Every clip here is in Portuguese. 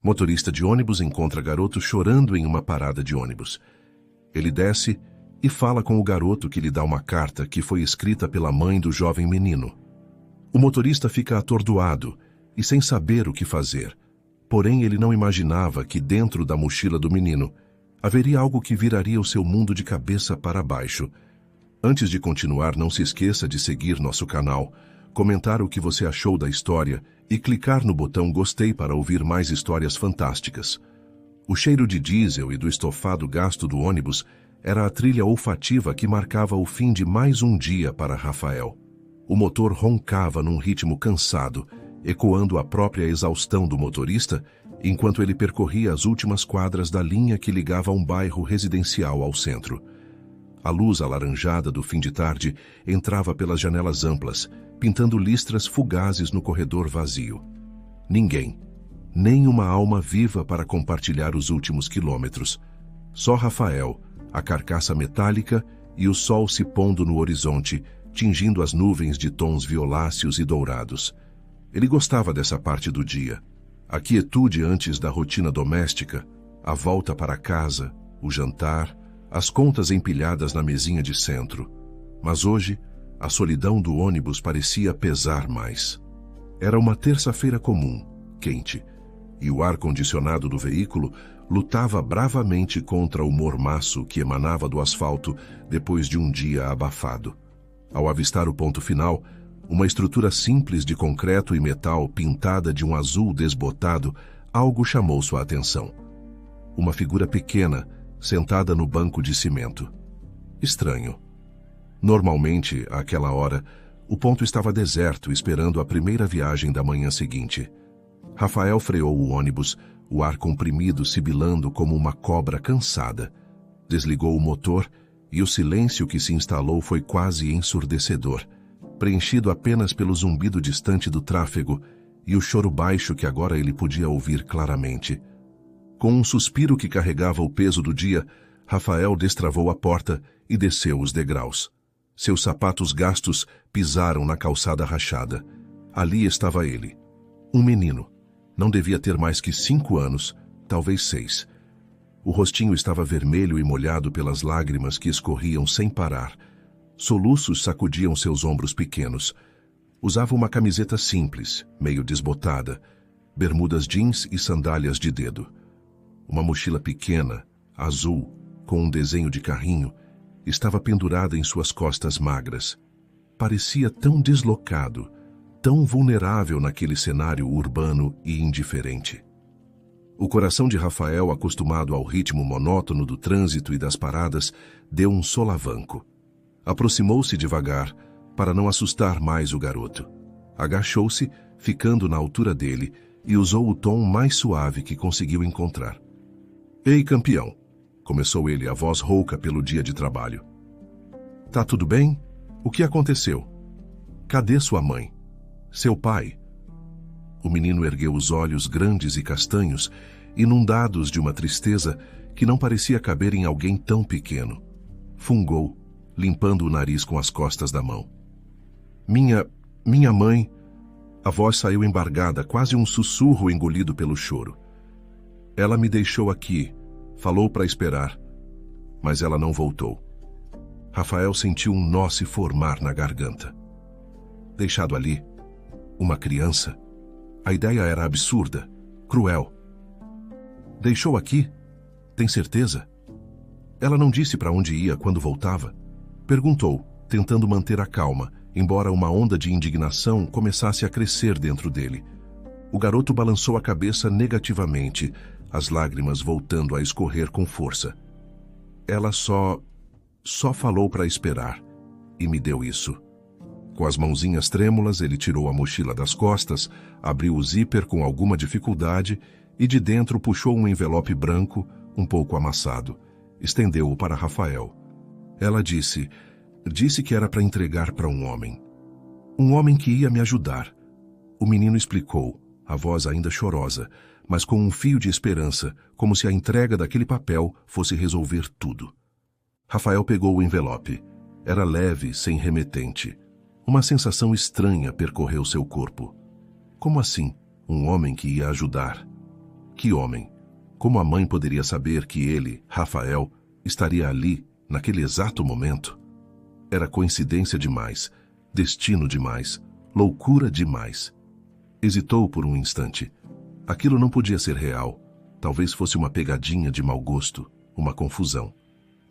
Motorista de ônibus encontra garoto chorando em uma parada de ônibus. Ele desce e fala com o garoto, que lhe dá uma carta que foi escrita pela mãe do jovem menino. O motorista fica atordoado e sem saber o que fazer. Porém, ele não imaginava que dentro da mochila do menino haveria algo que viraria o seu mundo de cabeça para baixo. Antes de continuar, não se esqueça de seguir nosso canal, comentar o que você achou da história e clicar no botão gostei para ouvir mais histórias fantásticas. O cheiro de diesel e do estofado gasto do ônibus era a trilha olfativa que marcava o fim de mais um dia para Rafael. O motor roncava num ritmo cansado, ecoando a própria exaustão do motorista, enquanto ele percorria as últimas quadras da linha que ligava um bairro residencial ao centro. A luz alaranjada do fim de tarde entrava pelas janelas amplas, pintando listras fugazes no corredor vazio. Ninguém, nem uma alma viva para compartilhar os últimos quilômetros. Só Rafael, a carcaça metálica e o sol se pondo no horizonte, tingindo as nuvens de tons violáceos e dourados. Ele gostava dessa parte do dia. A quietude antes da rotina doméstica, a volta para casa, o jantar, as contas empilhadas na mesinha de centro. Mas hoje, a solidão do ônibus parecia pesar mais. Era uma terça-feira comum, quente, e o ar-condicionado do veículo lutava bravamente contra o mormaço que emanava do asfalto depois de um dia abafado. Ao avistar o ponto final, uma estrutura simples de concreto e metal pintada de um azul desbotado, algo chamou sua atenção. Uma figura pequena, sentada no banco de cimento. Estranho. Normalmente, àquela hora, o ponto estava deserto, esperando a primeira viagem da manhã seguinte. Rafael freou o ônibus, o ar comprimido sibilando como uma cobra cansada. Desligou o motor e o silêncio que se instalou foi quase ensurdecedor, preenchido apenas pelo zumbido distante do tráfego e o choro baixo que agora ele podia ouvir claramente. Com um suspiro que carregava o peso do dia, Rafael destravou a porta e desceu os degraus. Seus sapatos gastos pisaram na calçada rachada. Ali estava ele. Um menino. Não devia ter mais que 5 anos, talvez 6. O rostinho estava vermelho e molhado pelas lágrimas que escorriam sem parar. Soluços sacudiam seus ombros pequenos. Usava uma camiseta simples, meio desbotada, bermudas jeans e sandálias de dedo. Uma mochila pequena, azul, com um desenho de carrinho, estava pendurada em suas costas magras. Parecia tão deslocado, tão vulnerável naquele cenário urbano e indiferente. O coração de Rafael, acostumado ao ritmo monótono do trânsito e das paradas, deu um solavanco. Aproximou-se devagar, para não assustar mais o garoto. Agachou-se, ficando na altura dele, e usou o tom mais suave que conseguiu encontrar. "Ei, campeão!" começou ele, a voz rouca pelo dia de trabalho. "Tá tudo bem? O que aconteceu? Cadê sua mãe? Seu pai?" O menino ergueu os olhos grandes e castanhos, inundados de uma tristeza que não parecia caber em alguém tão pequeno. Fungou, limpando o nariz com as costas da mão. Minha mãe..." A voz saiu embargada, quase um sussurro engolido pelo choro. "Ela me deixou aqui, falou para esperar, mas ela não voltou." Rafael sentiu um nó se formar na garganta. Deixado ali, uma criança? A ideia era absurda, cruel. "Deixou aqui? Tem certeza? Ela não disse para onde ia quando voltava?" Perguntou, tentando manter a calma, embora uma onda de indignação começasse a crescer dentro dele. O garoto balançou a cabeça negativamente, as lágrimas voltando a escorrer com força. "Ela só falou para esperar, e me deu isso." Com as mãozinhas trêmulas, ele tirou a mochila das costas, abriu o zíper com alguma dificuldade e de dentro puxou um envelope branco, um pouco amassado. Estendeu-o para Rafael. Ela disse que era para entregar para um homem. Um homem que ia me ajudar. O menino explicou, a voz ainda chorosa, mas com um fio de esperança, como se a entrega daquele papel fosse resolver tudo. Rafael pegou o envelope. Era leve, sem remetente. Uma sensação estranha percorreu seu corpo. Como assim, um homem que ia ajudar? Que homem! Como a mãe poderia saber que ele, Rafael, estaria ali, naquele exato momento? Era coincidência demais, destino demais, loucura demais. Hesitou por um instante. Aquilo não podia ser real. Talvez fosse uma pegadinha de mau gosto, uma confusão.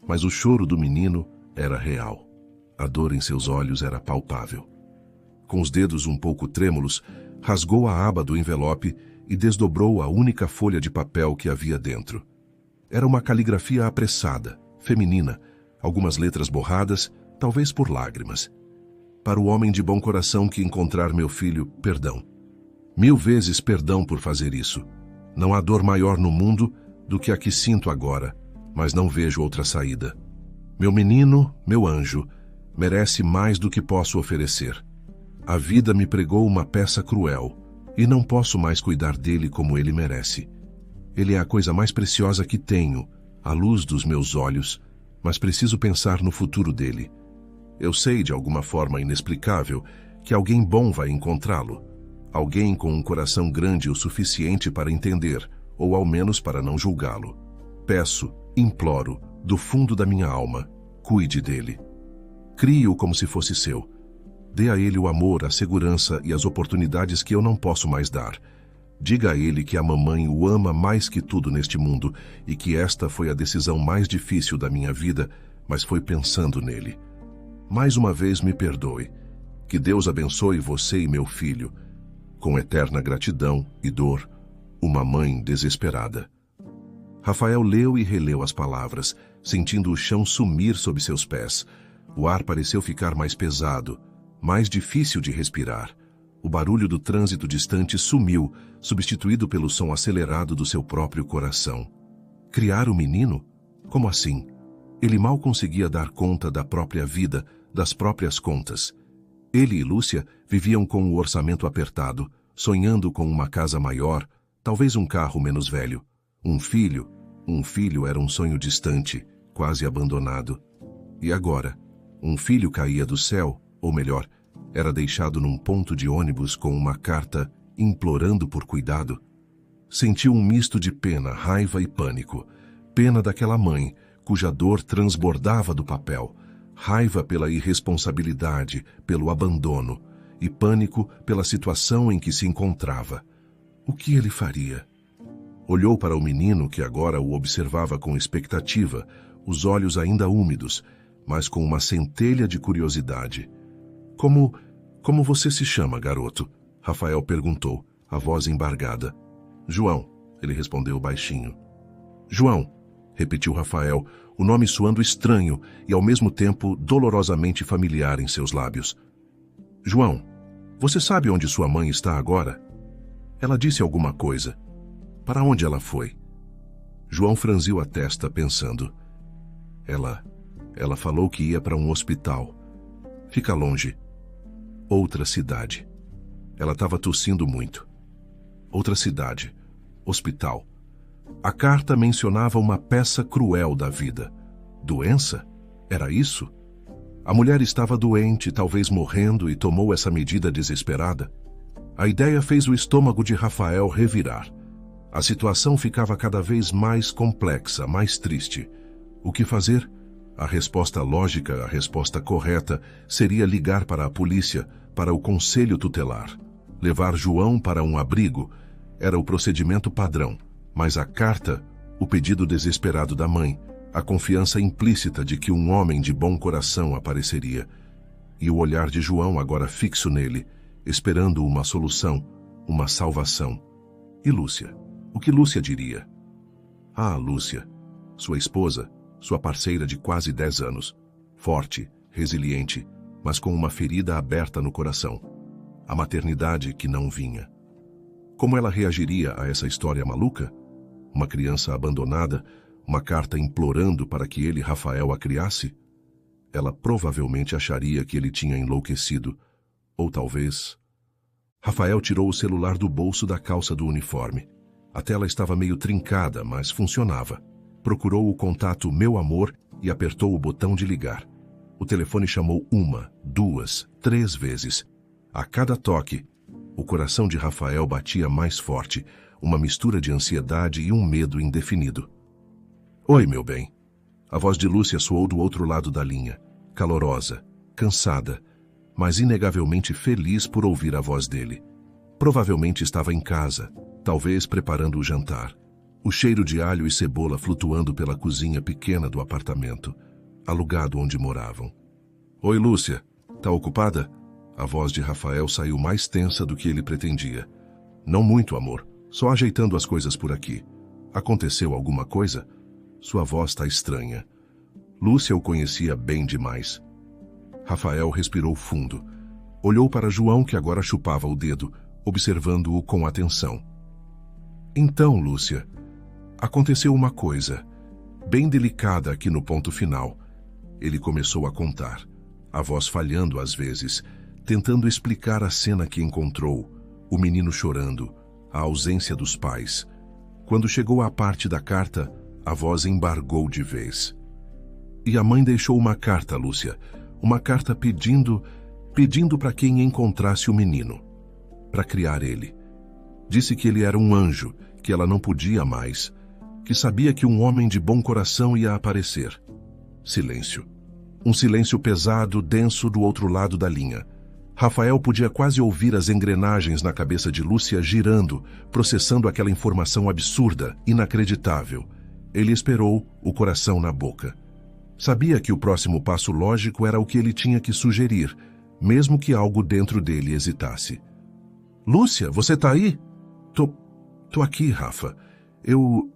Mas o choro do menino era real. A dor em seus olhos era palpável. Com os dedos um pouco trêmulos, rasgou a aba do envelope e desdobrou a única folha de papel que havia dentro. Era uma caligrafia apressada, feminina, algumas letras borradas, talvez por lágrimas. Para o homem de bom coração que encontrar meu filho, perdão. 1000 vezes perdão por fazer isso. Não há dor maior no mundo do que a que sinto agora, mas não vejo outra saída. Meu menino, meu anjo, merece mais do que posso oferecer. A vida me pregou uma peça cruel, e não posso mais cuidar dele como ele merece. Ele é a coisa mais preciosa que tenho, a luz dos meus olhos, mas preciso pensar no futuro dele. Eu sei, de alguma forma inexplicável, que alguém bom vai encontrá-lo. Alguém com um coração grande o suficiente para entender, ou ao menos para não julgá-lo. Peço, imploro, do fundo da minha alma, cuide dele. Crie-o como se fosse seu. Dê a ele o amor, a segurança e as oportunidades que eu não posso mais dar. Diga a ele que a mamãe o ama mais que tudo neste mundo e que esta foi a decisão mais difícil da minha vida, mas foi pensando nele. Mais uma vez me perdoe. Que Deus abençoe você e meu filho. Com eterna gratidão e dor, uma mãe desesperada. Rafael leu e releu as palavras, sentindo o chão sumir sob seus pés. O ar pareceu ficar mais pesado, mais difícil de respirar. O barulho do trânsito distante sumiu, substituído pelo som acelerado do seu próprio coração. Criar o menino? Como assim? Ele mal conseguia dar conta da própria vida, das próprias contas. Ele e Lúcia viviam com o orçamento apertado, sonhando com uma casa maior, talvez um carro menos velho. Um filho era um sonho distante, quase abandonado. E agora? Um filho caía do céu, ou melhor, era deixado num ponto de ônibus com uma carta implorando por cuidado. Sentiu um misto de pena, raiva e pânico. Pena daquela mãe, cuja dor transbordava do papel. Raiva pela irresponsabilidade, pelo abandono. E pânico pela situação em que se encontrava. O que ele faria? Olhou para o menino que agora o observava com expectativa, os olhos ainda úmidos, mas com uma centelha de curiosidade. Como você se chama, garoto? Rafael perguntou, a voz embargada. João, ele respondeu baixinho. João, repetiu Rafael, o nome soando estranho e ao mesmo tempo dolorosamente familiar em seus lábios. João, você sabe onde sua mãe está agora? Ela disse alguma coisa. Para onde ela foi? João franziu a testa, pensando. Ela falou que ia para um hospital. Fica longe. Outra cidade. Ela estava tossindo muito. Outra cidade. Hospital. A carta mencionava uma peça cruel da vida. Doença? Era isso? A mulher estava doente, talvez morrendo, e tomou essa medida desesperada. A ideia fez o estômago de Rafael revirar. A situação ficava cada vez mais complexa, mais triste. O que fazer? A resposta lógica, a resposta correta, seria ligar para a polícia, para o conselho tutelar. Levar João para um abrigo era o procedimento padrão, mas a carta, o pedido desesperado da mãe, a confiança implícita de que um homem de bom coração apareceria, e o olhar de João agora fixo nele, esperando uma solução, uma salvação. E Lúcia? O que Lúcia diria? Ah, Lúcia, sua esposa, sua parceira de quase 10 anos, forte, resiliente, mas com uma ferida aberta no coração. A maternidade que não vinha. Como ela reagiria a essa história maluca? Uma criança abandonada, uma carta implorando para que ele, Rafael, a criasse? Ela provavelmente acharia que ele tinha enlouquecido, ou talvez... Rafael tirou o celular do bolso da calça do uniforme. A tela estava meio trincada, mas funcionava. Procurou o contato Meu Amor e apertou o botão de ligar. O telefone chamou 1, 2, 3 vezes. A cada toque, o coração de Rafael batia mais forte. uma mistura de ansiedade e um medo indefinido. Oi, meu bem. A voz de Lúcia soou do outro lado da linha, calorosa, cansada, mas inegavelmente feliz por ouvir a voz dele. Provavelmente estava em casa, talvez preparando o jantar. O cheiro de alho e cebola flutuando pela cozinha pequena do apartamento, alugado onde moravam. Oi, Lúcia. Tá ocupada? A voz de Rafael saiu mais tensa do que ele pretendia. Não muito, amor. Só ajeitando as coisas por aqui. Aconteceu alguma coisa? Sua voz está estranha. Lúcia o conhecia bem demais. Rafael respirou fundo. Olhou para João, que agora chupava o dedo, observando-o com atenção. Então, Lúcia, aconteceu uma coisa, bem delicada aqui no ponto final. Ele começou a contar, a voz falhando às vezes, tentando explicar a cena que encontrou, o menino chorando, a ausência dos pais. Quando chegou à parte da carta, a voz embargou de vez. E a mãe deixou uma carta, Lúcia, uma carta pedindo para quem encontrasse o menino, para criar ele. Disse que ele era um anjo, que ela não podia mais, que sabia que um homem de bom coração ia aparecer. Silêncio. Um silêncio pesado, denso do outro lado da linha. Rafael podia quase ouvir as engrenagens na cabeça de Lúcia girando, processando aquela informação absurda, inacreditável. Ele esperou, o coração na boca. Sabia que o próximo passo lógico era o que ele tinha que sugerir, mesmo que algo dentro dele hesitasse. Lúcia, você tá aí? Tô aqui, Rafa. Eu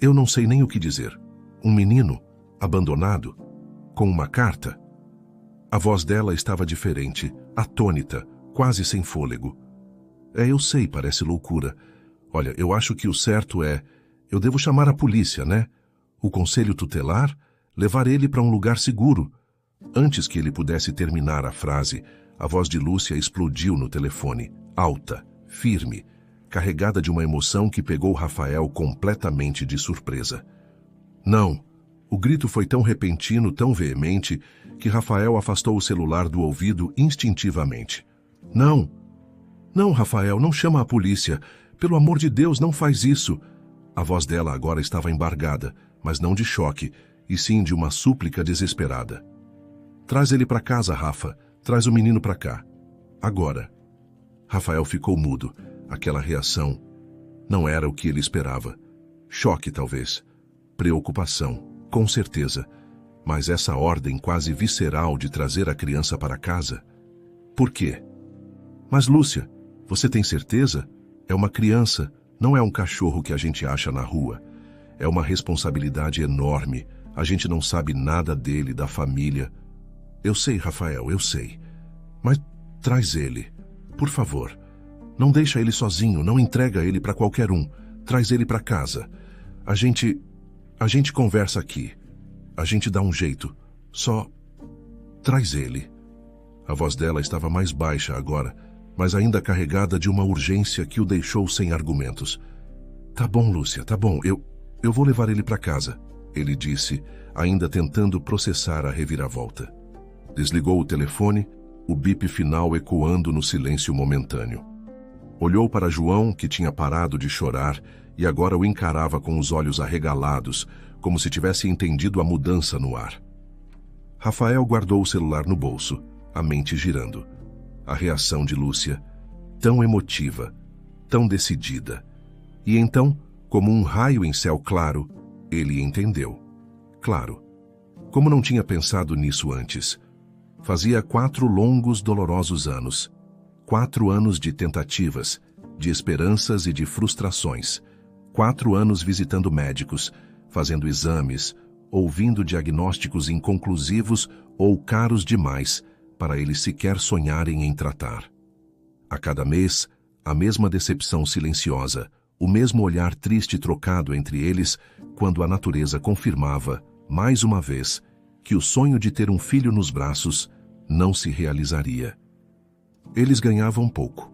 não sei nem o que dizer. Um menino, abandonado, com uma carta. A voz dela estava diferente, atônita, quase sem fôlego. Eu sei, parece loucura. Olha, eu acho que o certo é... Eu devo chamar a polícia, né? O conselho tutelar? Levar ele para um lugar seguro. Antes que ele pudesse terminar a frase, a voz de Lúcia explodiu no telefone, alta, firme, carregada de uma emoção que pegou Rafael completamente de surpresa. Não! O grito foi tão repentino, tão veemente, que Rafael afastou o celular do ouvido instintivamente. Não! Não, Rafael, não chama a polícia. Pelo amor de Deus, não faz isso. A voz dela agora estava embargada, mas não de choque, e sim de uma súplica desesperada. Traz ele para casa, Rafa. Traz o menino para cá. Agora. Rafael ficou mudo. Aquela reação não era o que ele esperava. Choque, talvez. Preocupação, com certeza. Mas essa ordem quase visceral de trazer a criança para casa? Por quê? Mas, Lúcia, você tem certeza? É uma criança, não é um cachorro que a gente acha na rua. É uma responsabilidade enorme. A gente não sabe nada dele, da família. Eu sei, Rafael, eu sei. Mas traz ele, por favor. Não deixa ele sozinho, não entrega ele para qualquer um. Traz ele para casa. A gente conversa aqui. A gente dá um jeito. Só traz ele. A voz dela estava mais baixa agora, mas ainda carregada de uma urgência que o deixou sem argumentos. Tá bom, Lúcia, tá bom. Eu vou levar ele para casa, ele disse, ainda tentando processar a reviravolta. Desligou o telefone, o bip final ecoando no silêncio momentâneo. Olhou para João, que tinha parado de chorar, e agora o encarava com os olhos arregalados, como se tivesse entendido a mudança no ar. Rafael guardou o celular no bolso, a mente girando. A reação de Lúcia, tão emotiva, tão decidida. E então, como um raio em céu claro, ele entendeu. Claro. Como não tinha pensado nisso antes. Fazia 4 longos, dolorosos anos. 4 anos de tentativas, de esperanças e de frustrações. 4 anos visitando médicos, fazendo exames, ouvindo diagnósticos inconclusivos ou caros demais para eles sequer sonharem em tratar. A cada mês, a mesma decepção silenciosa, o mesmo olhar triste trocado entre eles quando a natureza confirmava, mais uma vez, que o sonho de ter um filho nos braços não se realizaria. Eles ganhavam pouco.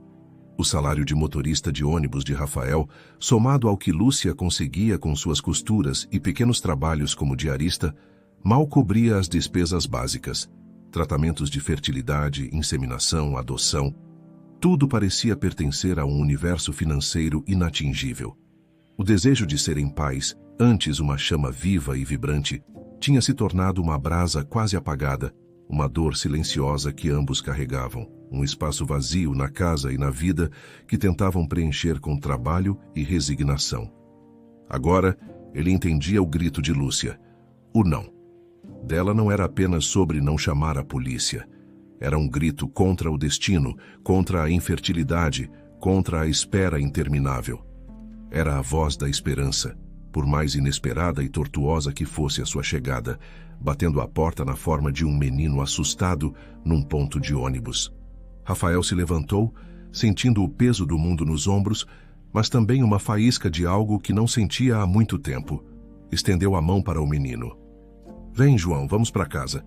O salário de motorista de ônibus de Rafael, somado ao que Lúcia conseguia com suas costuras e pequenos trabalhos como diarista, mal cobria as despesas básicas, tratamentos de fertilidade, inseminação, adoção. Tudo parecia pertencer a um universo financeiro inatingível. O desejo de serem pais, antes uma chama viva e vibrante, tinha se tornado uma brasa quase apagada, uma dor silenciosa que ambos carregavam, um espaço vazio na casa e na vida que tentavam preencher com trabalho e resignação. Agora, ele entendia o grito de Lúcia. O não. Dela não era apenas sobre não chamar a polícia. Era um grito contra o destino, contra a infertilidade, contra a espera interminável. Era a voz da esperança, por mais inesperada e tortuosa que fosse a sua chegada, batendo à porta na forma de um menino assustado num ponto de ônibus. Rafael se levantou, sentindo o peso do mundo nos ombros, mas também uma faísca de algo que não sentia há muito tempo. Estendeu a mão para o menino. Vem, João, vamos para casa.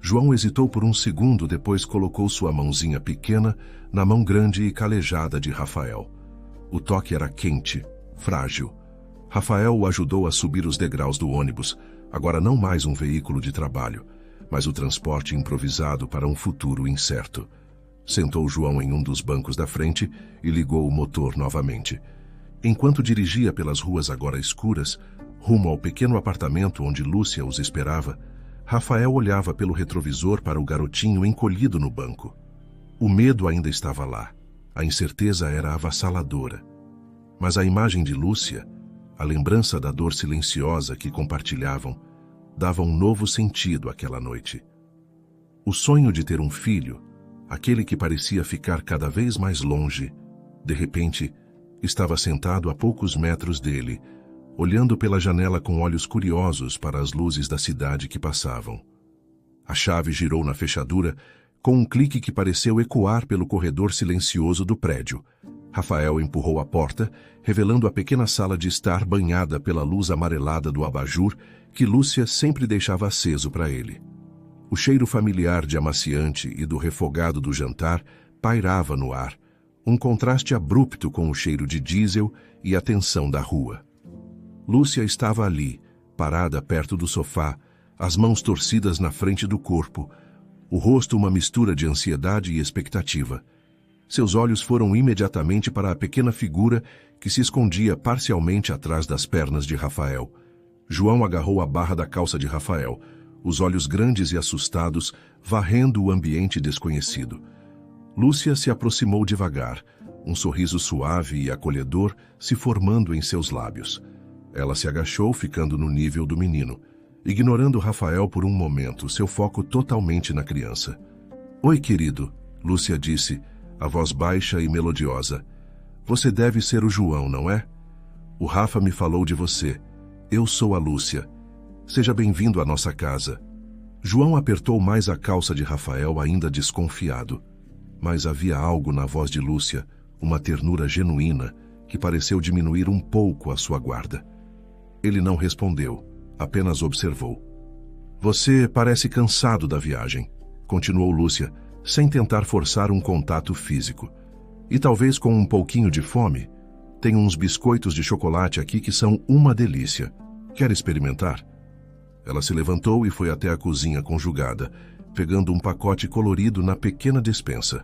João hesitou por um segundo, depois colocou sua mãozinha pequena na mão grande e calejada de Rafael. O toque era quente, frágil. Rafael o ajudou a subir os degraus do ônibus, agora não mais um veículo de trabalho, mas o transporte improvisado para um futuro incerto. Sentou João em um dos bancos da frente e ligou o motor novamente. Enquanto dirigia pelas ruas agora escuras, rumo ao pequeno apartamento onde Lúcia os esperava, Rafael olhava pelo retrovisor para o garotinho encolhido no banco. O medo ainda estava lá. A incerteza era avassaladora. Mas a imagem de Lúcia, a lembrança da dor silenciosa que compartilhavam, dava um novo sentido àquela noite. O sonho de ter um filho, aquele que parecia ficar cada vez mais longe, de repente, estava sentado a poucos metros dele, olhando pela janela com olhos curiosos para as luzes da cidade que passavam. A chave girou na fechadura, com um clique que pareceu ecoar pelo corredor silencioso do prédio. Rafael empurrou a porta, revelando a pequena sala de estar banhada pela luz amarelada do abajur que Lúcia sempre deixava aceso para ele. O cheiro familiar de amaciante e do refogado do jantar pairava no ar, um contraste abrupto com o cheiro de diesel e a tensão da rua. Lúcia estava ali, parada perto do sofá, as mãos torcidas na frente do corpo, o rosto uma mistura de ansiedade e expectativa. Seus olhos foram imediatamente para a pequena figura que se escondia parcialmente atrás das pernas de Rafael. João agarrou a barra da calça de Rafael, os olhos grandes e assustados, varrendo o ambiente desconhecido. Lúcia se aproximou devagar, um sorriso suave e acolhedor se formando em seus lábios. Ela se agachou, ficando no nível do menino, ignorando Rafael por um momento, seu foco totalmente na criança. Oi, querido, Lúcia disse, a voz baixa e melodiosa. Você deve ser o João, não é? O Rafa me falou de você. Eu sou a Lúcia. Seja bem-vindo à nossa casa. João apertou mais a calça de Rafael, ainda desconfiado. Mas havia algo na voz de Lúcia, uma ternura genuína, que pareceu diminuir um pouco a sua guarda. Ele não respondeu, apenas observou. Você parece cansado da viagem, continuou Lúcia, sem tentar forçar um contato físico. E talvez com um pouquinho de fome? Tenho uns biscoitos de chocolate aqui que são uma delícia. Quer experimentar? Ela se levantou e foi até a cozinha conjugada, pegando um pacote colorido na pequena despensa.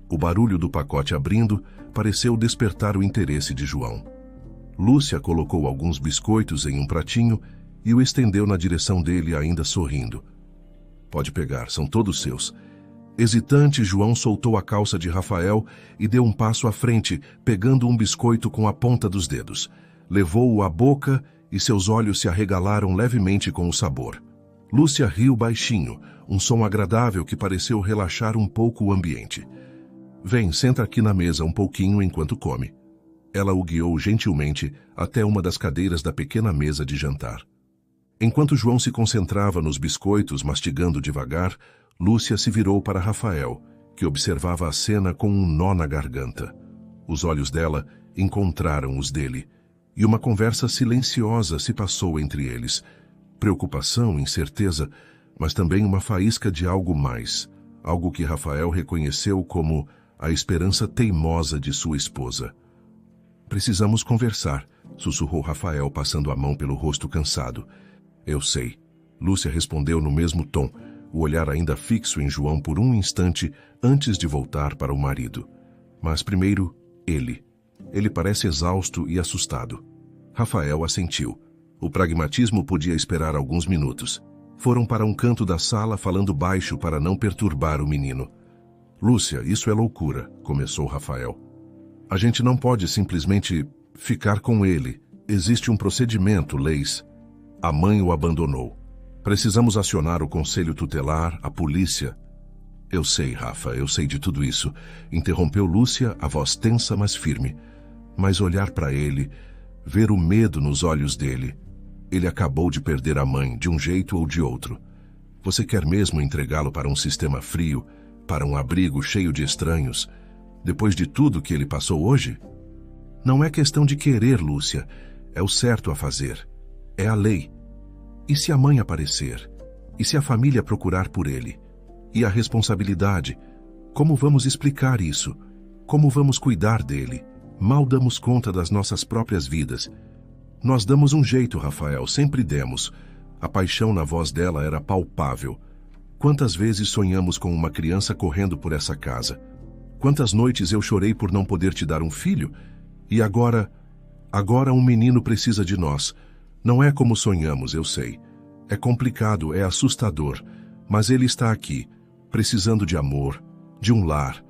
O barulho do pacote abrindo pareceu despertar o interesse de João. Lúcia colocou alguns biscoitos em um pratinho e o estendeu na direção dele, ainda sorrindo. Pode pegar, são todos seus. Hesitante, João soltou a calça de Rafael e deu um passo à frente, pegando um biscoito com a ponta dos dedos. Levou-o à boca e seus olhos se arregalaram levemente com o sabor. Lúcia riu baixinho, um som agradável que pareceu relaxar um pouco o ambiente. Vem, senta aqui na mesa um pouquinho enquanto come. Ela o guiou gentilmente até uma das cadeiras da pequena mesa de jantar. Enquanto João se concentrava nos biscoitos, mastigando devagar, Lúcia se virou para Rafael, que observava a cena com um nó na garganta. Os olhos dela encontraram os dele, e uma conversa silenciosa se passou entre eles. Preocupação, incerteza, mas também uma faísca de algo mais, algo que Rafael reconheceu como a esperança teimosa de sua esposa. Precisamos conversar, sussurrou Rafael, passando a mão pelo rosto cansado. Eu sei. Lúcia respondeu no mesmo tom, o olhar ainda fixo em João por um instante antes de voltar para o marido. Mas primeiro, ele. Ele parece exausto e assustado. Rafael assentiu. O pragmatismo podia esperar alguns minutos. Foram para um canto da sala falando baixo para não perturbar o menino. Lúcia, isso é loucura, começou Rafael. A gente não pode simplesmente ficar com ele. Existe um procedimento, leis. A mãe o abandonou. Precisamos acionar o conselho tutelar, a polícia. Eu sei, Rafa, eu sei de tudo isso. Interrompeu Lúcia, a voz tensa, mas firme. Mas olhar para ele, ver o medo nos olhos dele. Ele acabou de perder a mãe, de um jeito ou de outro. Você quer mesmo entregá-lo para um sistema frio, para um abrigo cheio de estranhos, depois de tudo que ele passou hoje? Não é questão de querer, Lúcia. É o certo a fazer. É a lei. E se a mãe aparecer? E se a família procurar por ele? E a responsabilidade? Como vamos explicar isso? Como vamos cuidar dele? Mal damos conta das nossas próprias vidas. Nós damos um jeito, Rafael, sempre demos. A paixão na voz dela era palpável. Quantas vezes sonhamos com uma criança correndo por essa casa? Quantas noites eu chorei por não poder te dar um filho? E agora um menino precisa de nós. Não é como sonhamos, eu sei. É complicado, é assustador. Mas ele está aqui, precisando de amor, de um lar.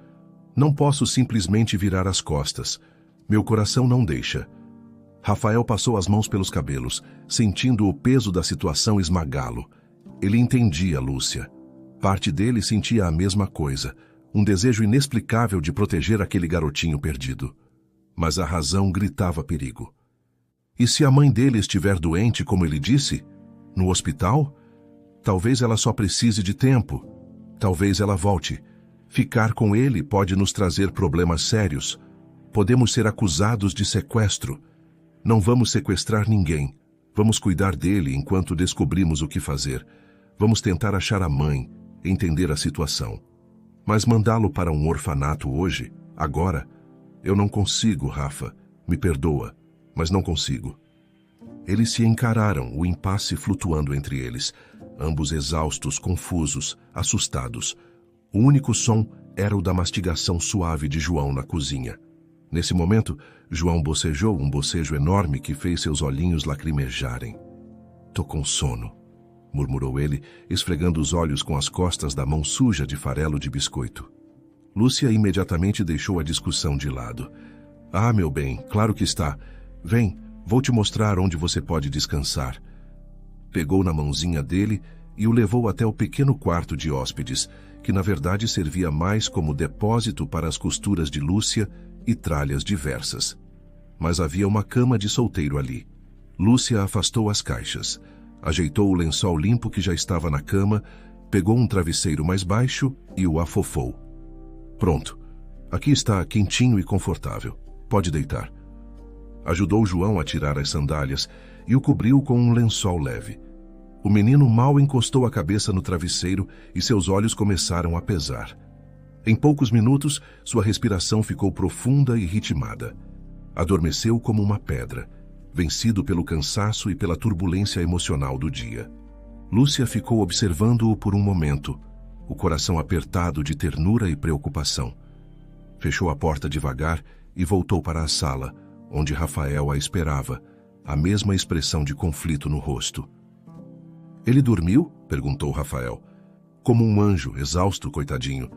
Não posso simplesmente virar as costas. Meu coração não deixa. Rafael passou as mãos pelos cabelos, sentindo o peso da situação esmagá-lo. Ele entendia Lúcia. Parte dele sentia a mesma coisa, um desejo inexplicável de proteger aquele garotinho perdido. Mas a razão gritava perigo. E se a mãe dele estiver doente, como ele disse? No hospital? Talvez ela só precise de tempo. Talvez ela volte. Ficar com ele pode nos trazer problemas sérios. Podemos ser acusados de sequestro. Não vamos sequestrar ninguém. Vamos cuidar dele enquanto descobrimos o que fazer. Vamos tentar achar a mãe, entender a situação. Mas mandá-lo para um orfanato hoje, agora? Eu não consigo, Rafa. Me perdoa, mas não consigo. Eles se encararam, o impasse flutuando entre eles. Ambos exaustos, confusos, assustados. O único som era o da mastigação suave de João na cozinha. Nesse momento, João bocejou um bocejo enorme que fez seus olhinhos lacrimejarem. "Tô com sono", murmurou ele, esfregando os olhos com as costas da mão suja de farelo de biscoito. Lúcia imediatamente deixou a discussão de lado. "Ah, meu bem, claro que está. Vem, vou te mostrar onde você pode descansar." Pegou na mãozinha dele e o levou até o pequeno quarto de hóspedes, que na verdade servia mais como depósito para as costuras de Lúcia e tralhas diversas. Mas havia uma cama de solteiro ali. Lúcia afastou as caixas, ajeitou o lençol limpo que já estava na cama, pegou um travesseiro mais baixo e o afofou. "Pronto. Aqui está quentinho e confortável. Pode deitar." Ajudou João a tirar as sandálias e o cobriu com um lençol leve. O menino mal encostou a cabeça no travesseiro e seus olhos começaram a pesar. Em poucos minutos, sua respiração ficou profunda e ritmada. Adormeceu como uma pedra, vencido pelo cansaço e pela turbulência emocional do dia. Lúcia ficou observando-o por um momento, o coração apertado de ternura e preocupação. Fechou a porta devagar e voltou para a sala, onde Rafael a esperava, a mesma expressão de conflito no rosto. "Ele dormiu?" perguntou Rafael. "Como um anjo, exausto, coitadinho."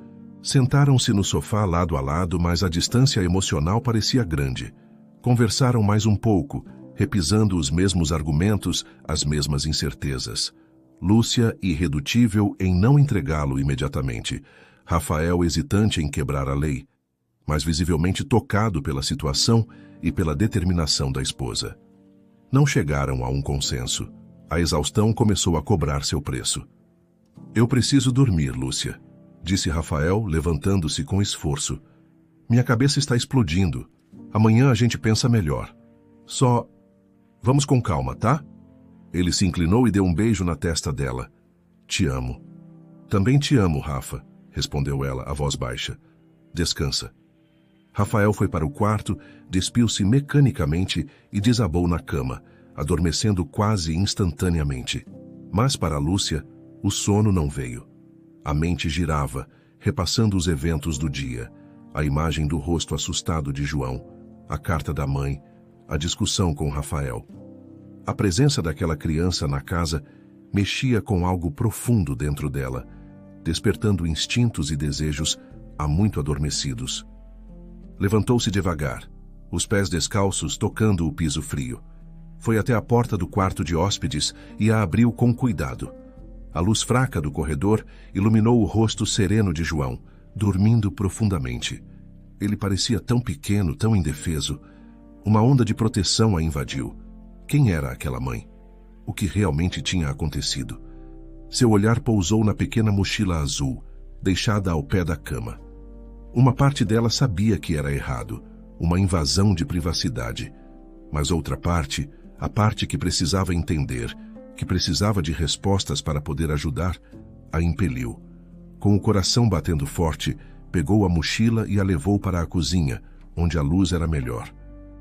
Sentaram-se no sofá lado a lado, mas a distância emocional parecia grande. Conversaram mais um pouco, repisando os mesmos argumentos, as mesmas incertezas. Lúcia irredutível em não entregá-lo imediatamente. Rafael hesitante em quebrar a lei, mas visivelmente tocado pela situação e pela determinação da esposa. Não chegaram a um consenso. A exaustão começou a cobrar seu preço. "Eu preciso dormir, Lúcia", disse Rafael, levantando-se com esforço. "Minha cabeça está explodindo. Amanhã a gente pensa melhor. Só... Vamos com calma, tá?" Ele se inclinou e deu um beijo na testa dela. "Te amo." "Também te amo, Rafa", respondeu ela, a voz baixa. "Descansa." Rafael foi para o quarto, despiu-se mecanicamente e desabou na cama, adormecendo quase instantaneamente. Mas para Lúcia, o sono não veio. A mente girava, repassando os eventos do dia. A imagem do rosto assustado de João, a carta da mãe, a discussão com Rafael. A presença daquela criança na casa mexia com algo profundo dentro dela, despertando instintos e desejos há muito adormecidos. Levantou-se devagar, os pés descalços tocando o piso frio. Foi até a porta do quarto de hóspedes e a abriu com cuidado. A luz fraca do corredor iluminou o rosto sereno de João, dormindo profundamente. Ele parecia tão pequeno, tão indefeso. Uma onda de proteção a invadiu. Quem era aquela mãe? O que realmente tinha acontecido? Seu olhar pousou na pequena mochila azul, deixada ao pé da cama. Uma parte dela sabia que era errado, uma invasão de privacidade. Mas outra parte, a parte que precisava entender, que precisava de respostas para poder ajudar, a impeliu. Com o coração batendo forte, pegou a mochila e a levou para a cozinha, onde a luz era melhor.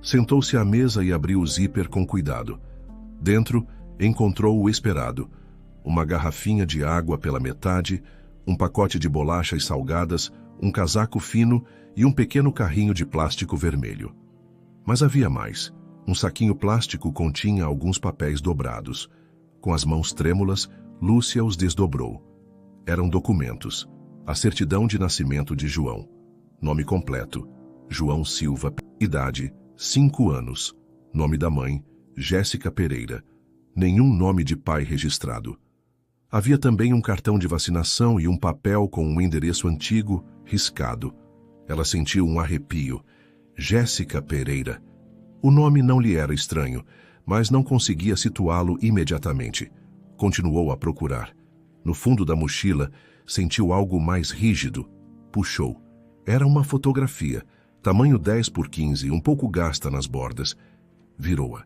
Sentou-se à mesa e abriu o zíper com cuidado. Dentro, encontrou o esperado: uma garrafinha de água pela metade, um pacote de bolachas salgadas, um casaco fino e um pequeno carrinho de plástico vermelho. Mas havia mais. Um saquinho plástico continha alguns papéis dobrados. Com as mãos trêmulas, Lúcia os desdobrou. Eram documentos. A certidão de nascimento de João. Nome completo: João Silva. Idade: 5 anos. Nome da mãe: Jéssica Pereira. Nenhum nome de pai registrado. Havia também um cartão de vacinação e um papel com um endereço antigo, riscado. Ela sentiu um arrepio. Jéssica Pereira. O nome não lhe era estranho, mas não conseguia situá-lo imediatamente. Continuou a procurar. No fundo da mochila, sentiu algo mais rígido. Puxou. Era uma fotografia, tamanho 10 por 15, um pouco gasta nas bordas. Virou-a.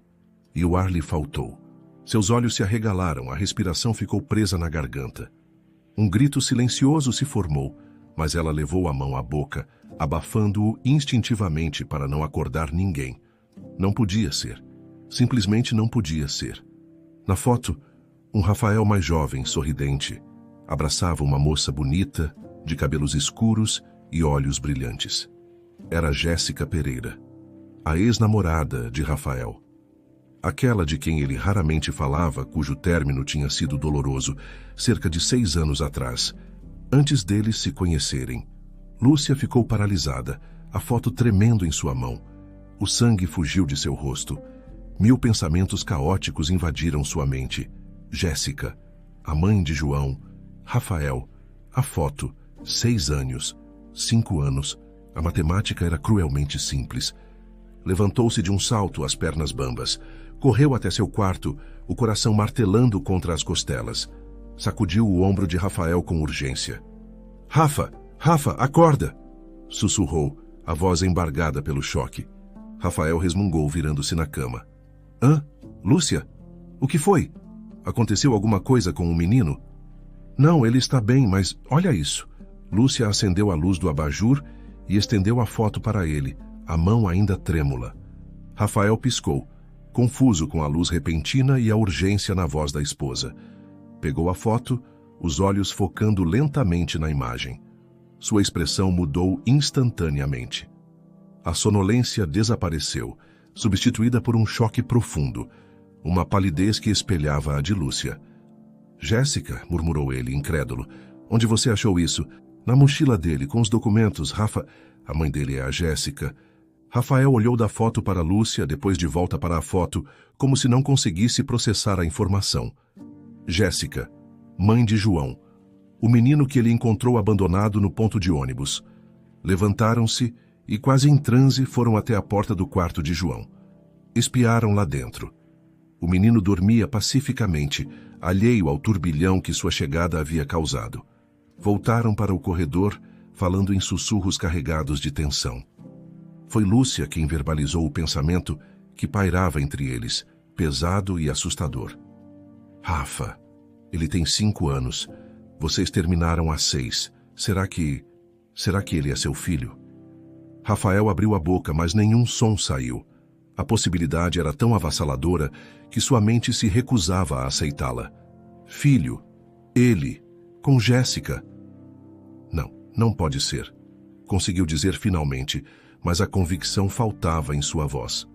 E o ar lhe faltou. Seus olhos se arregalaram, a respiração ficou presa na garganta. Um grito silencioso se formou, mas ela levou a mão à boca, abafando-o instintivamente para não acordar ninguém. Não podia ser. Simplesmente não podia ser. Na foto, um Rafael mais jovem, sorridente, abraçava uma moça bonita, de cabelos escuros e olhos brilhantes. Era Jéssica Pereira, a ex-namorada de Rafael. Aquela de quem ele raramente falava, cujo término tinha sido doloroso, cerca de 6 anos atrás, antes deles se conhecerem. Lúcia ficou paralisada, a foto tremendo em sua mão. O sangue fugiu de seu rosto. 1000 pensamentos caóticos invadiram sua mente. Jéssica, a mãe de João, Rafael, a foto, 6 anos, 5 anos. A matemática era cruelmente simples. Levantou-se de um salto, as pernas bambas. Correu até seu quarto, o coração martelando contra as costelas. Sacudiu o ombro de Rafael com urgência. Rafa, acorda! Sussurrou, a voz embargada pelo choque. Rafael resmungou, virando-se na cama. Hã? Lúcia? O que foi? Aconteceu alguma coisa com o menino? Não, ele está bem, mas olha isso. Lúcia acendeu a luz do abajur e estendeu a foto para ele, a mão ainda trêmula. Rafael piscou, confuso com a luz repentina e a urgência na voz da esposa. Pegou a foto, os olhos focando lentamente na imagem. Sua expressão mudou instantaneamente. A sonolência desapareceu, substituída por um choque profundo, uma palidez que espelhava a de Lúcia. Jéssica, murmurou ele, incrédulo, onde você achou isso? Na mochila dele, com os documentos, Rafa... A mãe dele é a Jéssica. Rafael olhou da foto para Lúcia, depois de volta para a foto, como se não conseguisse processar a informação. Jéssica, mãe de João, o menino que ele encontrou abandonado no ponto de ônibus. Levantaram-se e, quase em transe, foram até a porta do quarto de João. Espiaram lá dentro. O menino dormia pacificamente, alheio ao turbilhão que sua chegada havia causado. Voltaram para o corredor, falando em sussurros carregados de tensão. Foi Lúcia quem verbalizou o pensamento que pairava entre eles, pesado e assustador. Rafa, ele tem 5 anos. Vocês terminaram há 6. Será que ele é seu filho? Rafael abriu a boca, mas nenhum som saiu. A possibilidade era tão avassaladora que sua mente se recusava a aceitá-la. Filho, ele, com Jéssica. Não pode ser. Conseguiu dizer finalmente, mas a convicção faltava em sua voz.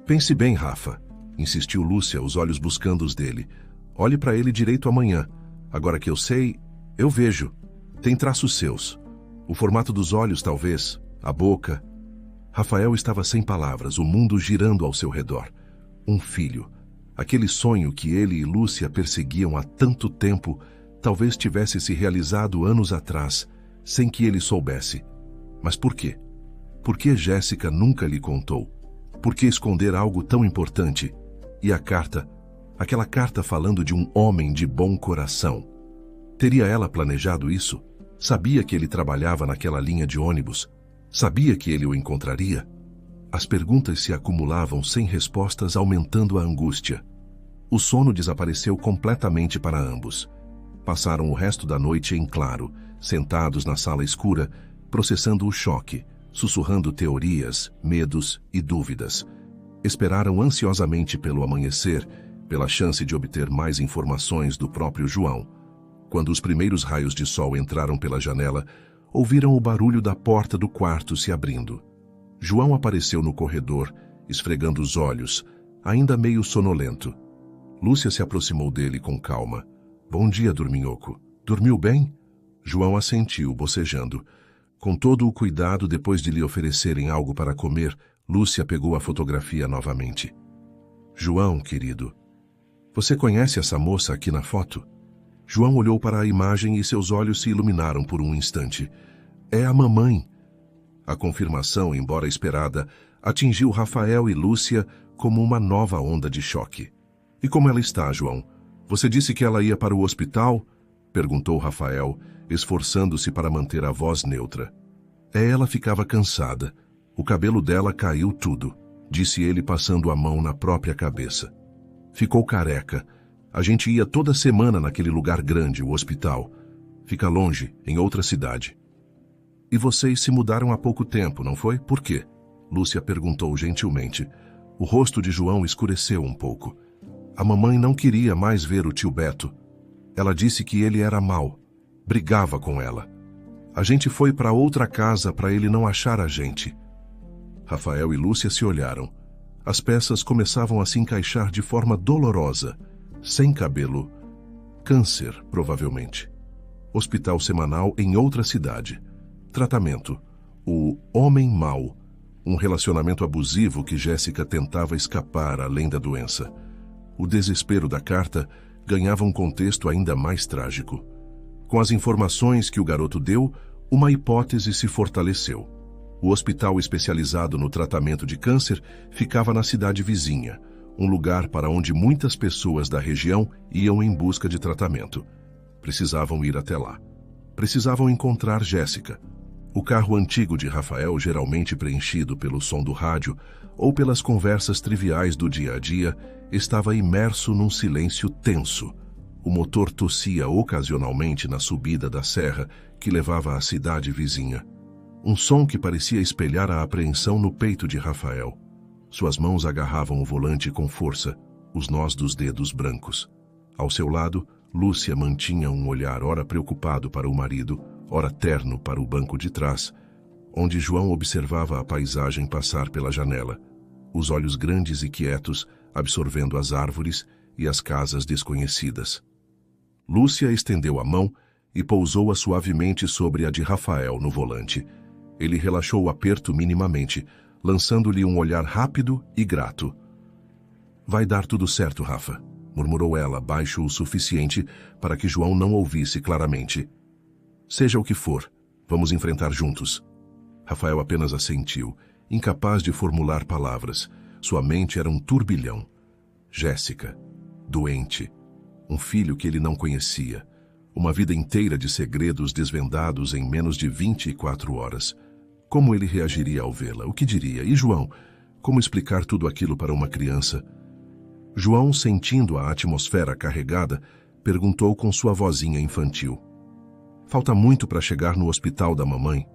Pense bem, Rafa, insistiu Lúcia, os olhos buscando os dele. Olhe para ele direito amanhã. Agora que eu sei, eu vejo. Tem traços seus. O formato dos olhos, talvez. A boca. Rafael estava sem palavras, o mundo girando ao seu redor. Um filho. Aquele sonho que ele e Lúcia perseguiam há tanto tempo, talvez tivesse se realizado anos atrás, sem que ele soubesse. Mas por quê? Por que Jéssica nunca lhe contou? Por que esconder algo tão importante? E a carta? Aquela carta falando de um homem de bom coração. Teria ela planejado isso? Sabia que ele trabalhava naquela linha de ônibus? Sabia que ele o encontraria? As perguntas se acumulavam sem respostas, aumentando a angústia. O sono desapareceu completamente para ambos. Passaram o resto da noite em claro, sentados na sala escura, processando o choque, sussurrando teorias, medos e dúvidas. Esperaram ansiosamente pelo amanhecer, pela chance de obter mais informações do próprio João. Quando os primeiros raios de sol entraram pela janela, ouviram o barulho da porta do quarto se abrindo. João apareceu no corredor, esfregando os olhos, ainda meio sonolento. Lúcia se aproximou dele com calma. Bom dia, dorminhoco. Dormiu bem? João assentiu, bocejando. Com todo o cuidado, depois de lhe oferecerem algo para comer, Lúcia pegou a fotografia novamente. João, querido, você conhece essa moça aqui na foto? João olhou para a imagem e seus olhos se iluminaram por um instante. É a mamãe. A confirmação, embora esperada, atingiu Rafael e Lúcia como uma nova onda de choque. E como ela está, João? Você disse que ela ia para o hospital? Perguntou Rafael, esforçando-se para manter a voz neutra. Ela ficava cansada. O cabelo dela caiu tudo, disse ele passando a mão na própria cabeça. Ficou careca. A gente ia toda semana naquele lugar grande, o hospital. Fica longe, em outra cidade. E vocês se mudaram há pouco tempo, não foi? Por quê? Lúcia perguntou gentilmente. O rosto de João escureceu um pouco. A mamãe não queria mais ver o tio Beto. Ela disse que ele era mau. Brigava com ela. A gente foi para outra casa para ele não achar a gente. Rafael e Lúcia se olharam. As peças começavam a se encaixar de forma dolorosa. Sem cabelo. Câncer, provavelmente. Hospital semanal em outra cidade. Tratamento. O homem mau. Um relacionamento abusivo que Jéssica tentava escapar além da doença. O desespero da carta ganhava um contexto ainda mais trágico. Com as informações que o garoto deu, uma hipótese se fortaleceu. O hospital especializado no tratamento de câncer ficava na cidade vizinha, um lugar para onde muitas pessoas da região iam em busca de tratamento. Precisavam ir até lá. Precisavam encontrar Jéssica. O carro antigo de Rafael, geralmente preenchido pelo som do rádio ou pelas conversas triviais do dia a dia, estava imerso num silêncio tenso. O motor tossia ocasionalmente na subida da serra que levava à cidade vizinha. Um som que parecia espelhar a apreensão no peito de Rafael. Suas mãos agarravam o volante com força, os nós dos dedos brancos. Ao seu lado, Lúcia mantinha um olhar ora preocupado para o marido, ora terno para o banco de trás, onde João observava a paisagem passar pela janela, os olhos grandes e quietos, absorvendo as árvores e as casas desconhecidas. Lúcia estendeu a mão e pousou-a suavemente sobre a de Rafael no volante. Ele relaxou o aperto minimamente, lançando-lhe um olhar rápido e grato. Vai dar tudo certo, Rafa, murmurou ela, baixo o suficiente para que João não ouvisse claramente. Seja o que for, vamos enfrentar juntos. Rafael apenas assentiu, incapaz de formular palavras. Sua mente era um turbilhão. Jéssica, doente, um filho que ele não conhecia, uma vida inteira de segredos desvendados em menos de 24 horas. Como ele reagiria ao vê-la? O que diria? E João? Como explicar tudo aquilo para uma criança? João, sentindo a atmosfera carregada, perguntou com sua vozinha infantil. Falta muito para chegar no hospital da mamãe?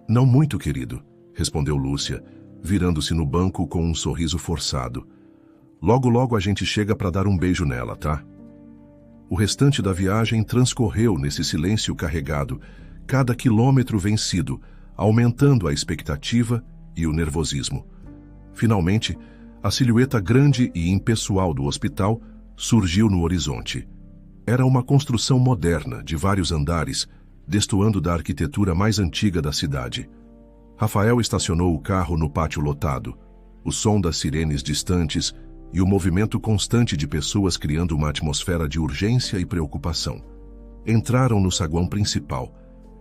Não muito, querido, respondeu Lúcia, virando-se no banco com um sorriso forçado. Logo, logo a gente chega para dar um beijo nela, tá? O restante da viagem transcorreu nesse silêncio carregado, cada quilômetro vencido, aumentando a expectativa e o nervosismo. Finalmente, a silhueta grande e impessoal do hospital surgiu no horizonte. Era uma construção moderna, de vários andares, destoando da arquitetura mais antiga da cidade. Rafael estacionou o carro no pátio lotado. O som das sirenes distantes e o movimento constante de pessoas criando uma atmosfera de urgência e preocupação. Entraram no saguão principal.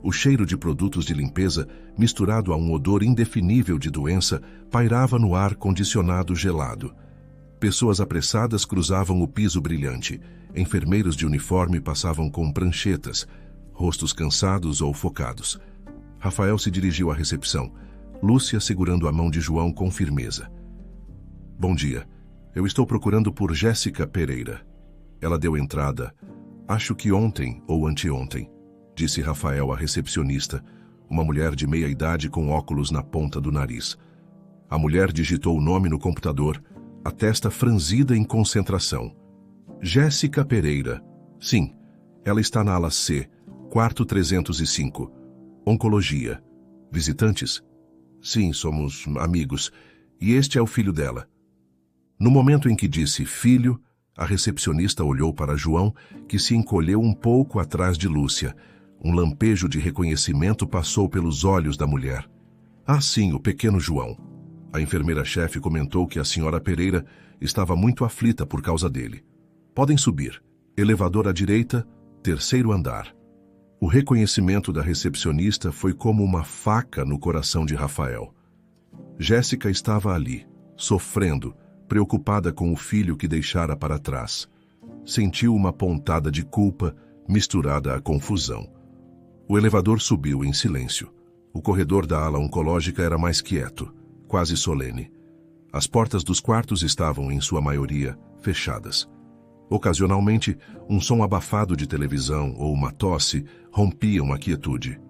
O cheiro de produtos de limpeza, misturado a um odor indefinível de doença, pairava no ar condicionado gelado. Pessoas apressadas cruzavam o piso brilhante. Enfermeiros de uniforme passavam com pranchetas, rostos cansados ou focados. Rafael se dirigiu à recepção, Lúcia segurando a mão de João com firmeza. Bom dia. Eu estou procurando por Jéssica Pereira. Ela deu entrada, acho que ontem ou anteontem, disse Rafael à recepcionista, uma mulher de meia idade com óculos na ponta do nariz. A mulher digitou o nome no computador, a testa franzida em concentração. Jéssica Pereira. Sim, ela está na ala C, quarto 305. Oncologia. Visitantes? Sim, somos amigos. E este é o filho dela. No momento em que disse filho, a recepcionista olhou para João, que se encolheu um pouco atrás de Lúcia. Um lampejo de reconhecimento passou pelos olhos da mulher. Ah, sim, o pequeno João. A enfermeira-chefe comentou que a senhora Pereira estava muito aflita por causa dele. Podem subir. Elevador à direita, terceiro andar. O reconhecimento da recepcionista foi como uma faca no coração de Rafael. Jéssica estava ali, sofrendo, preocupada com o filho que deixara para trás. Sentiu uma pontada de culpa misturada à confusão. O elevador subiu em silêncio. O corredor da ala oncológica era mais quieto, quase solene. As portas dos quartos estavam, em sua maioria, fechadas. Ocasionalmente, um som abafado de televisão ou uma tosse rompiam a quietude.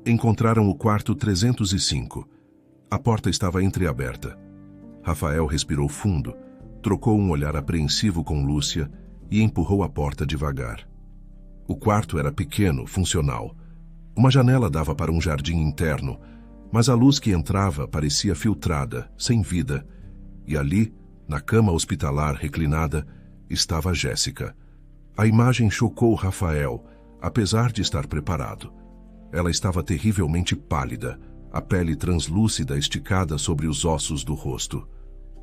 Encontraram o quarto 305. A porta estava entreaberta. Rafael respirou fundo, trocou um olhar apreensivo com Lúcia e empurrou a porta devagar. O quarto era pequeno, funcional. Uma janela dava para um jardim interno, mas a luz que entrava parecia filtrada, sem vida. E ali, na cama hospitalar reclinada, estava Jéssica. A imagem chocou Rafael, apesar de estar preparado. Ela estava terrivelmente pálida, a pele translúcida esticada sobre os ossos do rosto.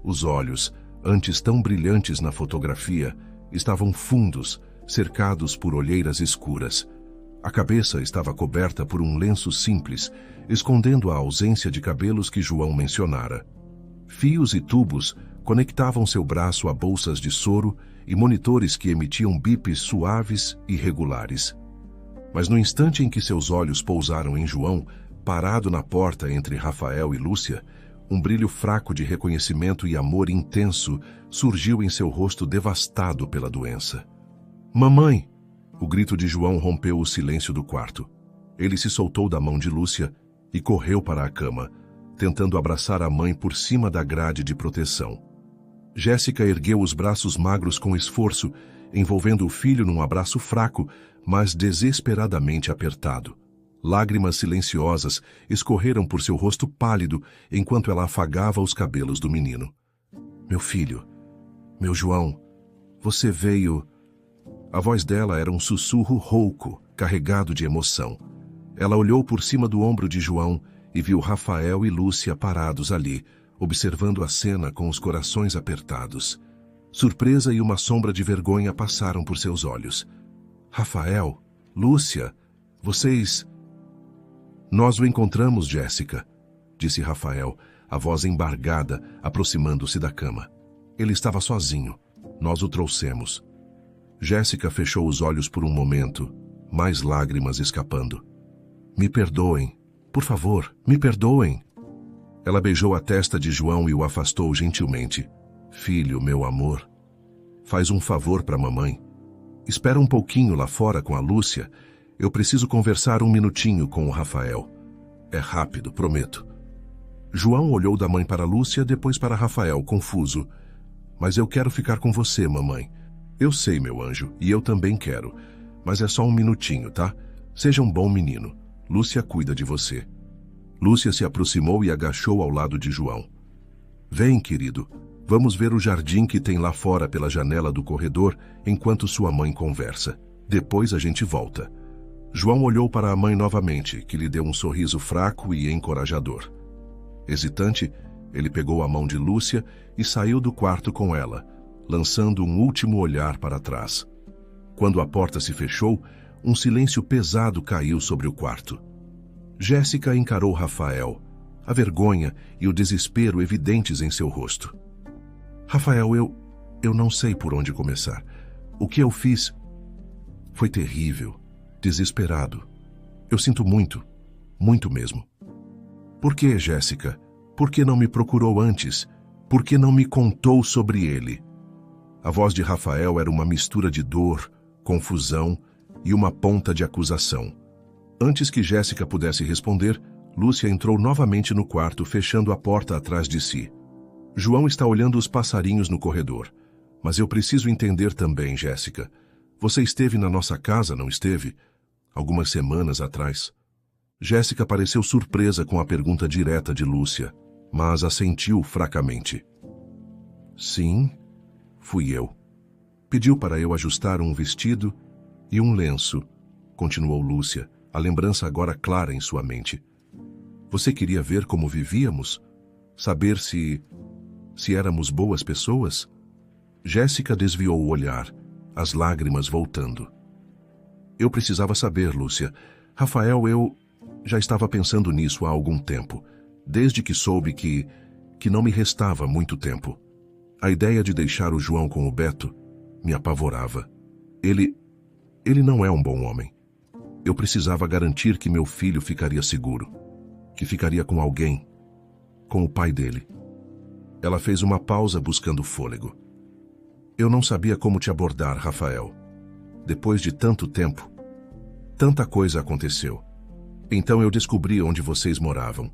Os olhos, antes tão brilhantes na fotografia, estavam fundos, cercados por olheiras escuras. A cabeça estava coberta por um lenço simples, escondendo a ausência de cabelos que João mencionara. Fios e tubos conectavam seu braço a bolsas de soro e monitores que emitiam bips suaves e regulares. Mas no instante em que seus olhos pousaram em João, parado na porta entre Rafael e Lúcia, um brilho fraco de reconhecimento e amor intenso surgiu em seu rosto devastado pela doença. Mamãe! O grito de João rompeu o silêncio do quarto. Ele se soltou da mão de Lúcia e correu para a cama, tentando abraçar a mãe por cima da grade de proteção. Jéssica ergueu os braços magros com esforço, envolvendo o filho num abraço fraco, mas desesperadamente apertado. Lágrimas silenciosas escorreram por seu rosto pálido enquanto ela afagava os cabelos do menino. Meu filho, meu João, você veio... A voz dela era um sussurro rouco, carregado de emoção. Ela olhou por cima do ombro de João e viu Rafael e Lúcia parados ali, observando a cena com os corações apertados. Surpresa e uma sombra de vergonha passaram por seus olhos. Rafael, Lúcia, vocês... Nós o encontramos, Jéssica, disse Rafael, a voz embargada, aproximando-se da cama. Ele estava sozinho. Nós o trouxemos. Jéssica fechou os olhos por um momento, mais lágrimas escapando. Me perdoem. Por favor, me perdoem. Ela beijou a testa de João e o afastou gentilmente. Filho, meu amor, faz um favor para a mamãe. Espera um pouquinho lá fora com a Lúcia. Eu preciso conversar um minutinho com o Rafael. É rápido, prometo. João olhou da mãe para Lúcia, depois para Rafael, confuso. Mas eu quero ficar com você, mamãe. Eu sei, meu anjo, e eu também quero. Mas é só um minutinho, tá? Seja um bom menino. Lúcia cuida de você. Lúcia se aproximou e agachou ao lado de João. Vem, querido, vamos ver o jardim que tem lá fora pela janela do corredor enquanto sua mãe conversa. Depois a gente volta. João olhou para a mãe novamente, que lhe deu um sorriso fraco e encorajador. Hesitante, ele pegou a mão de Lúcia e saiu do quarto com ela, lançando um último olhar para trás. Quando a porta se fechou, um silêncio pesado caiu sobre o quarto. Jéssica encarou Rafael, a vergonha e o desespero evidentes em seu rosto. Rafael, eu não sei por onde começar. O que eu fiz foi terrível, desesperado. Eu sinto muito, muito mesmo. Por que, Jéssica? Por que não me procurou antes? Por que não me contou sobre ele? A voz de Rafael era uma mistura de dor, confusão e uma ponta de acusação. Antes que Jéssica pudesse responder, Lúcia entrou novamente no quarto, fechando a porta atrás de si. João está olhando os passarinhos no corredor. Mas eu preciso entender também, Jéssica. Você esteve na nossa casa, não esteve? Algumas semanas atrás. Jéssica pareceu surpresa com a pergunta direta de Lúcia, mas assentiu fracamente. Sim, fui eu. Pediu para eu ajustar um vestido e um lenço, continuou Lúcia, a lembrança agora clara em sua mente. Você queria ver como vivíamos? Saber se éramos boas pessoas? Jéssica desviou o olhar, as lágrimas voltando. Eu precisava saber, Lúcia. Rafael, eu já estava pensando nisso há algum tempo, desde que soube que não me restava muito tempo. A ideia de deixar o João com o Beto me apavorava. Ele não é um bom homem. Eu precisava garantir que meu filho ficaria seguro, que ficaria com alguém, com o pai dele. Ela fez uma pausa buscando fôlego. Eu não sabia como te abordar, Rafael. Depois de tanto tempo, tanta coisa aconteceu. Então eu descobri onde vocês moravam.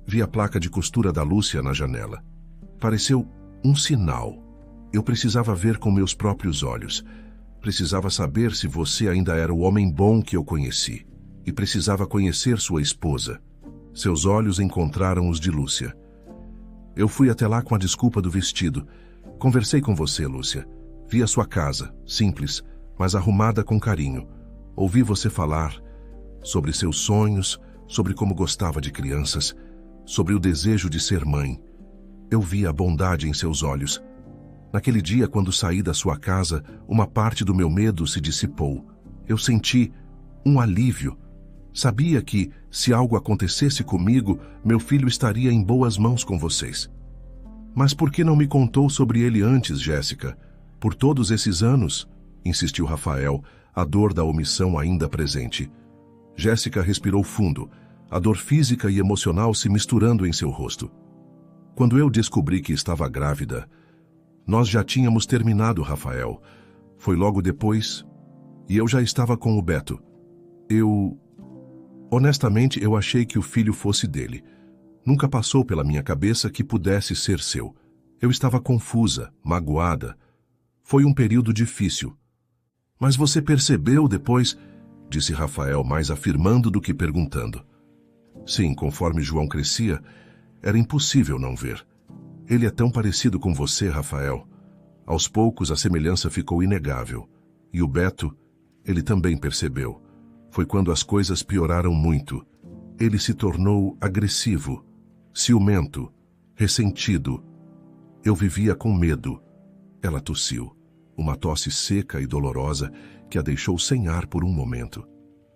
Vi a placa de costura da Lúcia na janela. Pareceu um sinal. Eu precisava ver com meus próprios olhos. Precisava saber se você ainda era o homem bom que eu conheci. E precisava conhecer sua esposa. Seus olhos encontraram os de Lúcia. Eu fui até lá com a desculpa do vestido. Conversei com você, Lúcia. Vi a sua casa, simples, mas arrumada com carinho. Ouvi você falar sobre seus sonhos, sobre como gostava de crianças, sobre o desejo de ser mãe. Eu vi a bondade em seus olhos. Naquele dia, quando saí da sua casa, uma parte do meu medo se dissipou. Eu senti um alívio. Sabia que, se algo acontecesse comigo, meu filho estaria em boas mãos com vocês. Mas por que não me contou sobre ele antes, Jéssica? Por todos esses anos, insistiu Rafael, a dor da omissão ainda presente. Jéssica respirou fundo, a dor física e emocional se misturando em seu rosto. Quando eu descobri que estava grávida, nós já tínhamos terminado, Rafael. Foi logo depois, e eu já estava com o Beto. Honestamente, eu achei que o filho fosse dele. Nunca passou pela minha cabeça que pudesse ser seu. Eu estava confusa, magoada. Foi um período difícil. Mas você percebeu depois, disse Rafael, mais afirmando do que perguntando. Sim, conforme João crescia, era impossível não ver. Ele é tão parecido com você, Rafael. Aos poucos a semelhança ficou inegável. E o Beto, ele também percebeu. Foi quando as coisas pioraram muito. Ele se tornou agressivo, ciumento, ressentido. Eu vivia com medo. Ela tossiu, uma tosse seca e dolorosa que a deixou sem ar por um momento.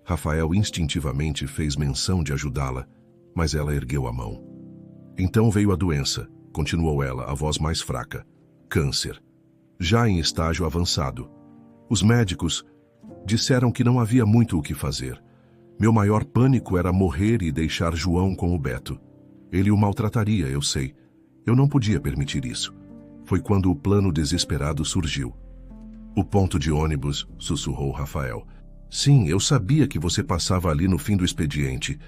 Rafael instintivamente fez menção de ajudá-la, mas ela ergueu a mão. Então veio a doença, continuou ela, a voz mais fraca. Câncer. Já em estágio avançado. Os médicos disseram que não havia muito o que fazer. Meu maior pânico era morrer e deixar João com o Beto. Ele o maltrataria, eu sei. Eu não podia permitir isso. Foi quando o plano desesperado surgiu. O ponto de ônibus, sussurrou Rafael. Sim, eu sabia que você passava ali no fim do expediente.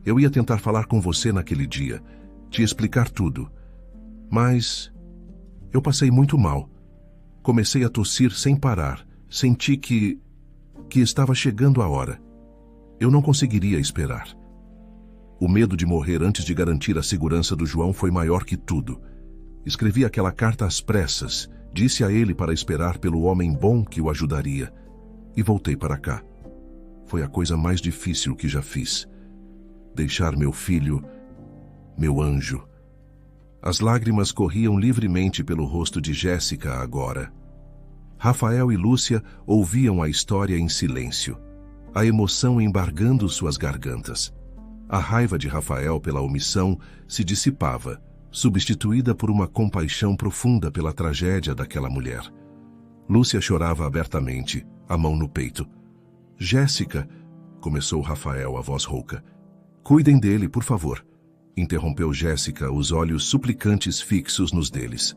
Eu ia tentar falar com você naquele dia, te explicar tudo. Mas eu passei muito mal. Comecei a tossir sem parar. Senti que estava chegando a hora. Eu não conseguiria esperar. O medo de morrer antes de garantir a segurança do João foi maior que tudo. Escrevi aquela carta às pressas, disse a ele para esperar pelo homem bom que o ajudaria, e voltei para cá. Foi a coisa mais difícil que já fiz. Deixar meu filho, meu anjo. As lágrimas corriam livremente pelo rosto de Jéssica agora. Rafael e Lúcia ouviam a história em silêncio, a emoção embargando suas gargantas. A raiva de Rafael pela omissão se dissipava, substituída por uma compaixão profunda pela tragédia daquela mulher. Lúcia chorava abertamente, a mão no peito. Jéssica, começou Rafael, a voz rouca. Cuidem dele, por favor, interrompeu Jéssica, os olhos suplicantes fixos nos deles.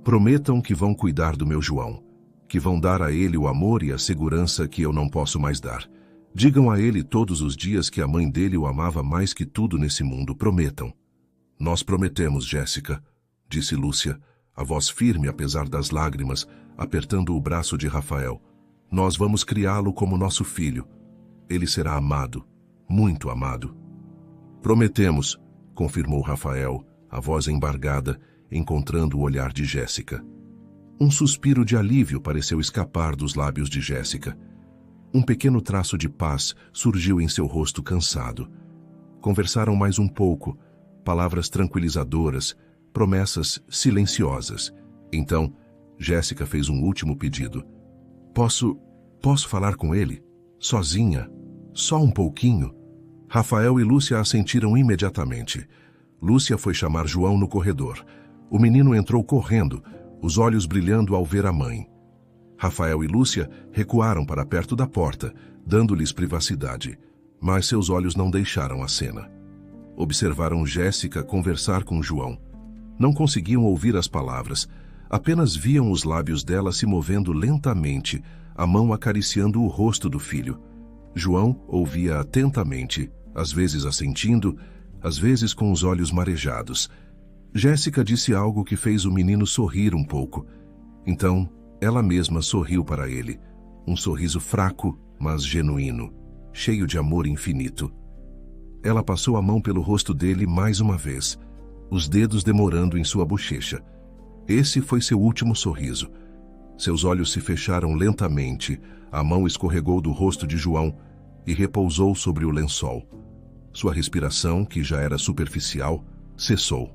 Prometam que vão cuidar do meu João, que vão dar a ele o amor e a segurança que eu não posso mais dar. Digam a ele todos os dias que a mãe dele o amava mais que tudo nesse mundo, prometam. Nós prometemos, Jéssica, disse Lúcia, a voz firme apesar das lágrimas, apertando o braço de Rafael. Nós vamos criá-lo como nosso filho. Ele será amado, muito amado. Prometemos, confirmou Rafael, a voz embargada, encontrando o olhar de Jéssica. Um suspiro de alívio pareceu escapar dos lábios de Jéssica. Um pequeno traço de paz surgiu em seu rosto cansado. Conversaram mais um pouco, palavras tranquilizadoras, promessas silenciosas. Então, Jéssica fez um último pedido. Posso falar com ele? Sozinha? Só um pouquinho? Rafael e Lúcia assentiram imediatamente. Lúcia foi chamar João no corredor. O menino entrou correndo, os olhos brilhando ao ver a mãe. Rafael e Lúcia recuaram para perto da porta, dando-lhes privacidade, mas seus olhos não deixaram a cena. Observaram Jéssica conversar com João. Não conseguiam ouvir as palavras, apenas viam os lábios dela se movendo lentamente, a mão acariciando o rosto do filho. João ouvia atentamente, às vezes assentindo, às vezes com os olhos marejados. Jéssica disse algo que fez o menino sorrir um pouco. Então, ela mesma sorriu para ele, um sorriso fraco, mas genuíno, cheio de amor infinito. Ela passou a mão pelo rosto dele mais uma vez, os dedos demorando em sua bochecha. Esse foi seu último sorriso. Seus olhos se fecharam lentamente, a mão escorregou do rosto de João e repousou sobre o lençol. Sua respiração, que já era superficial, cessou.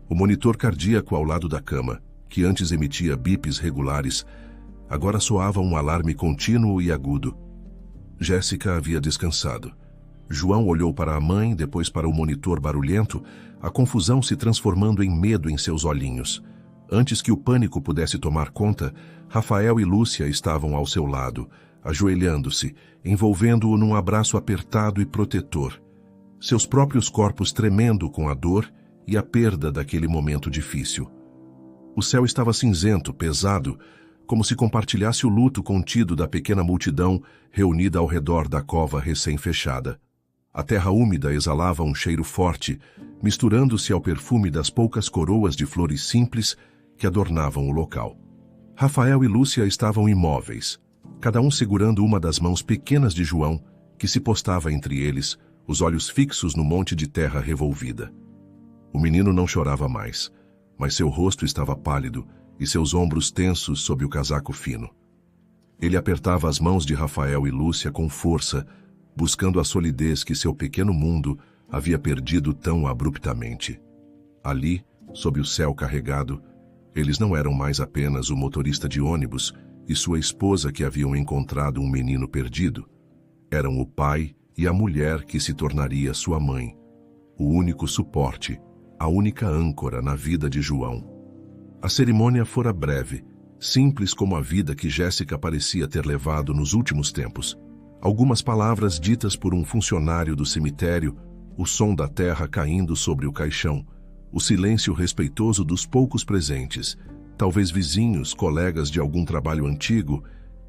O monitor cardíaco ao lado da cama, que antes emitia bips regulares, agora soava um alarme contínuo e agudo. Jéssica havia descansado. João olhou para a mãe, depois para o monitor barulhento, a confusão se transformando em medo em seus olhinhos. Antes que o pânico pudesse tomar conta, Rafael e Lúcia estavam ao seu lado, ajoelhando-se, envolvendo-o num abraço apertado e protetor. Seus próprios corpos tremendo com a dor e a perda daquele momento difícil. O céu estava cinzento, pesado, como se compartilhasse o luto contido da pequena multidão reunida ao redor da cova recém-fechada. A terra úmida exalava um cheiro forte, misturando-se ao perfume das poucas coroas de flores simples que adornavam o local. Rafael e Lúcia estavam imóveis, cada um segurando uma das mãos pequenas de João, que se postava entre eles, os olhos fixos no monte de terra revolvida. O menino não chorava mais, mas seu rosto estava pálido e seus ombros tensos sob o casaco fino. Ele apertava as mãos de Rafael e Lúcia com força, buscando a solidez que seu pequeno mundo havia perdido tão abruptamente. Ali, sob o céu carregado, eles não eram mais apenas o motorista de ônibus e sua esposa que haviam encontrado um menino perdido. Eram o pai e a mulher que se tornaria sua mãe, o único suporte, a única âncora na vida de João. A cerimônia fora breve, simples como a vida que Jéssica parecia ter levado nos últimos tempos. Algumas palavras ditas por um funcionário do cemitério, o som da terra caindo sobre o caixão, o silêncio respeitoso dos poucos presentes, talvez vizinhos, colegas de algum trabalho antigo,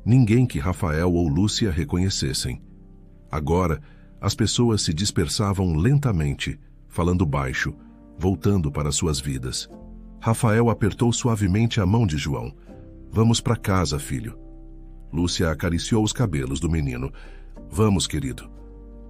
ninguém que Rafael ou Lúcia reconhecessem. Agora, as pessoas se dispersavam lentamente, falando baixo, voltando para suas vidas. Rafael apertou suavemente a mão de João. Vamos para casa, filho. Lúcia acariciou os cabelos do menino. Vamos, querido.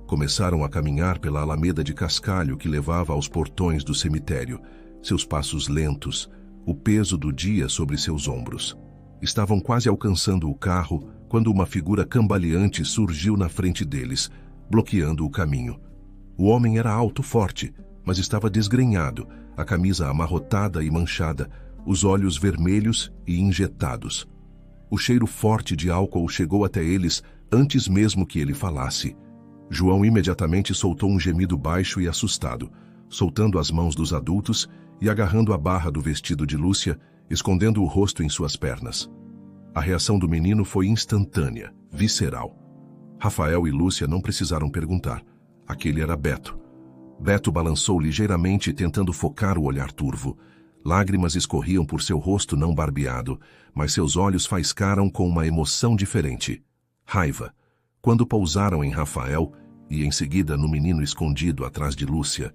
Começaram a caminhar pela alameda de cascalho que levava aos portões do cemitério, seus passos lentos, o peso do dia sobre seus ombros. Estavam quase alcançando o carro quando uma figura cambaleante surgiu na frente deles, bloqueando o caminho. O homem era alto, forte, mas estava desgrenhado, a camisa amarrotada e manchada, os olhos vermelhos e injetados. O cheiro forte de álcool chegou até eles antes mesmo que ele falasse. João imediatamente soltou um gemido baixo e assustado, soltando as mãos dos adultos e agarrando a barra do vestido de Lúcia, escondendo o rosto em suas pernas. A reação do menino foi instantânea, visceral. Rafael e Lúcia não precisaram perguntar. Aquele era Beto. Beto balançou ligeiramente, tentando focar o olhar turvo. Lágrimas escorriam por seu rosto não barbeado, mas seus olhos faiscaram com uma emoção diferente. Raiva. Quando pousaram em Rafael e em seguida no menino escondido atrás de Lúcia.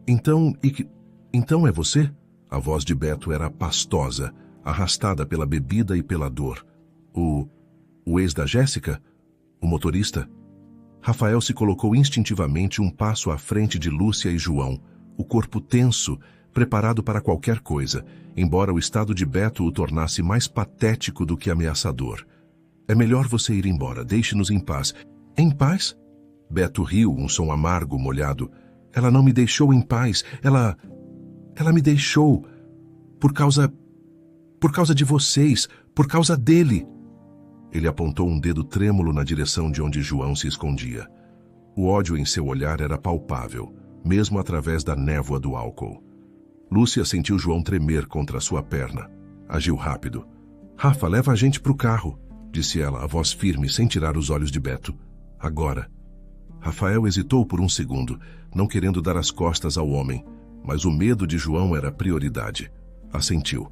Então é você? A voz de Beto era pastosa, arrastada pela bebida e pela dor. O ex da Jéssica? O motorista? Rafael se colocou instintivamente um passo à frente de Lúcia e João, o corpo tenso, preparado para qualquer coisa, embora o estado de Beto o tornasse mais patético do que ameaçador. É melhor você ir embora, deixe-nos em paz. Em paz? Beto riu, um som amargo, molhado. Ela não me deixou em paz, ela me deixou por causa de vocês, por causa dele. Ele apontou um dedo trêmulo na direção de onde João se escondia. O ódio em seu olhar era palpável, mesmo através da névoa do álcool. Lúcia sentiu João tremer contra sua perna. Agiu rápido. Rafa, leva a gente para o carro, disse ela, a voz firme, sem tirar os olhos de Beto. Agora. Rafael hesitou por um segundo, não querendo dar as costas ao homem, mas o medo de João era prioridade. Assentiu.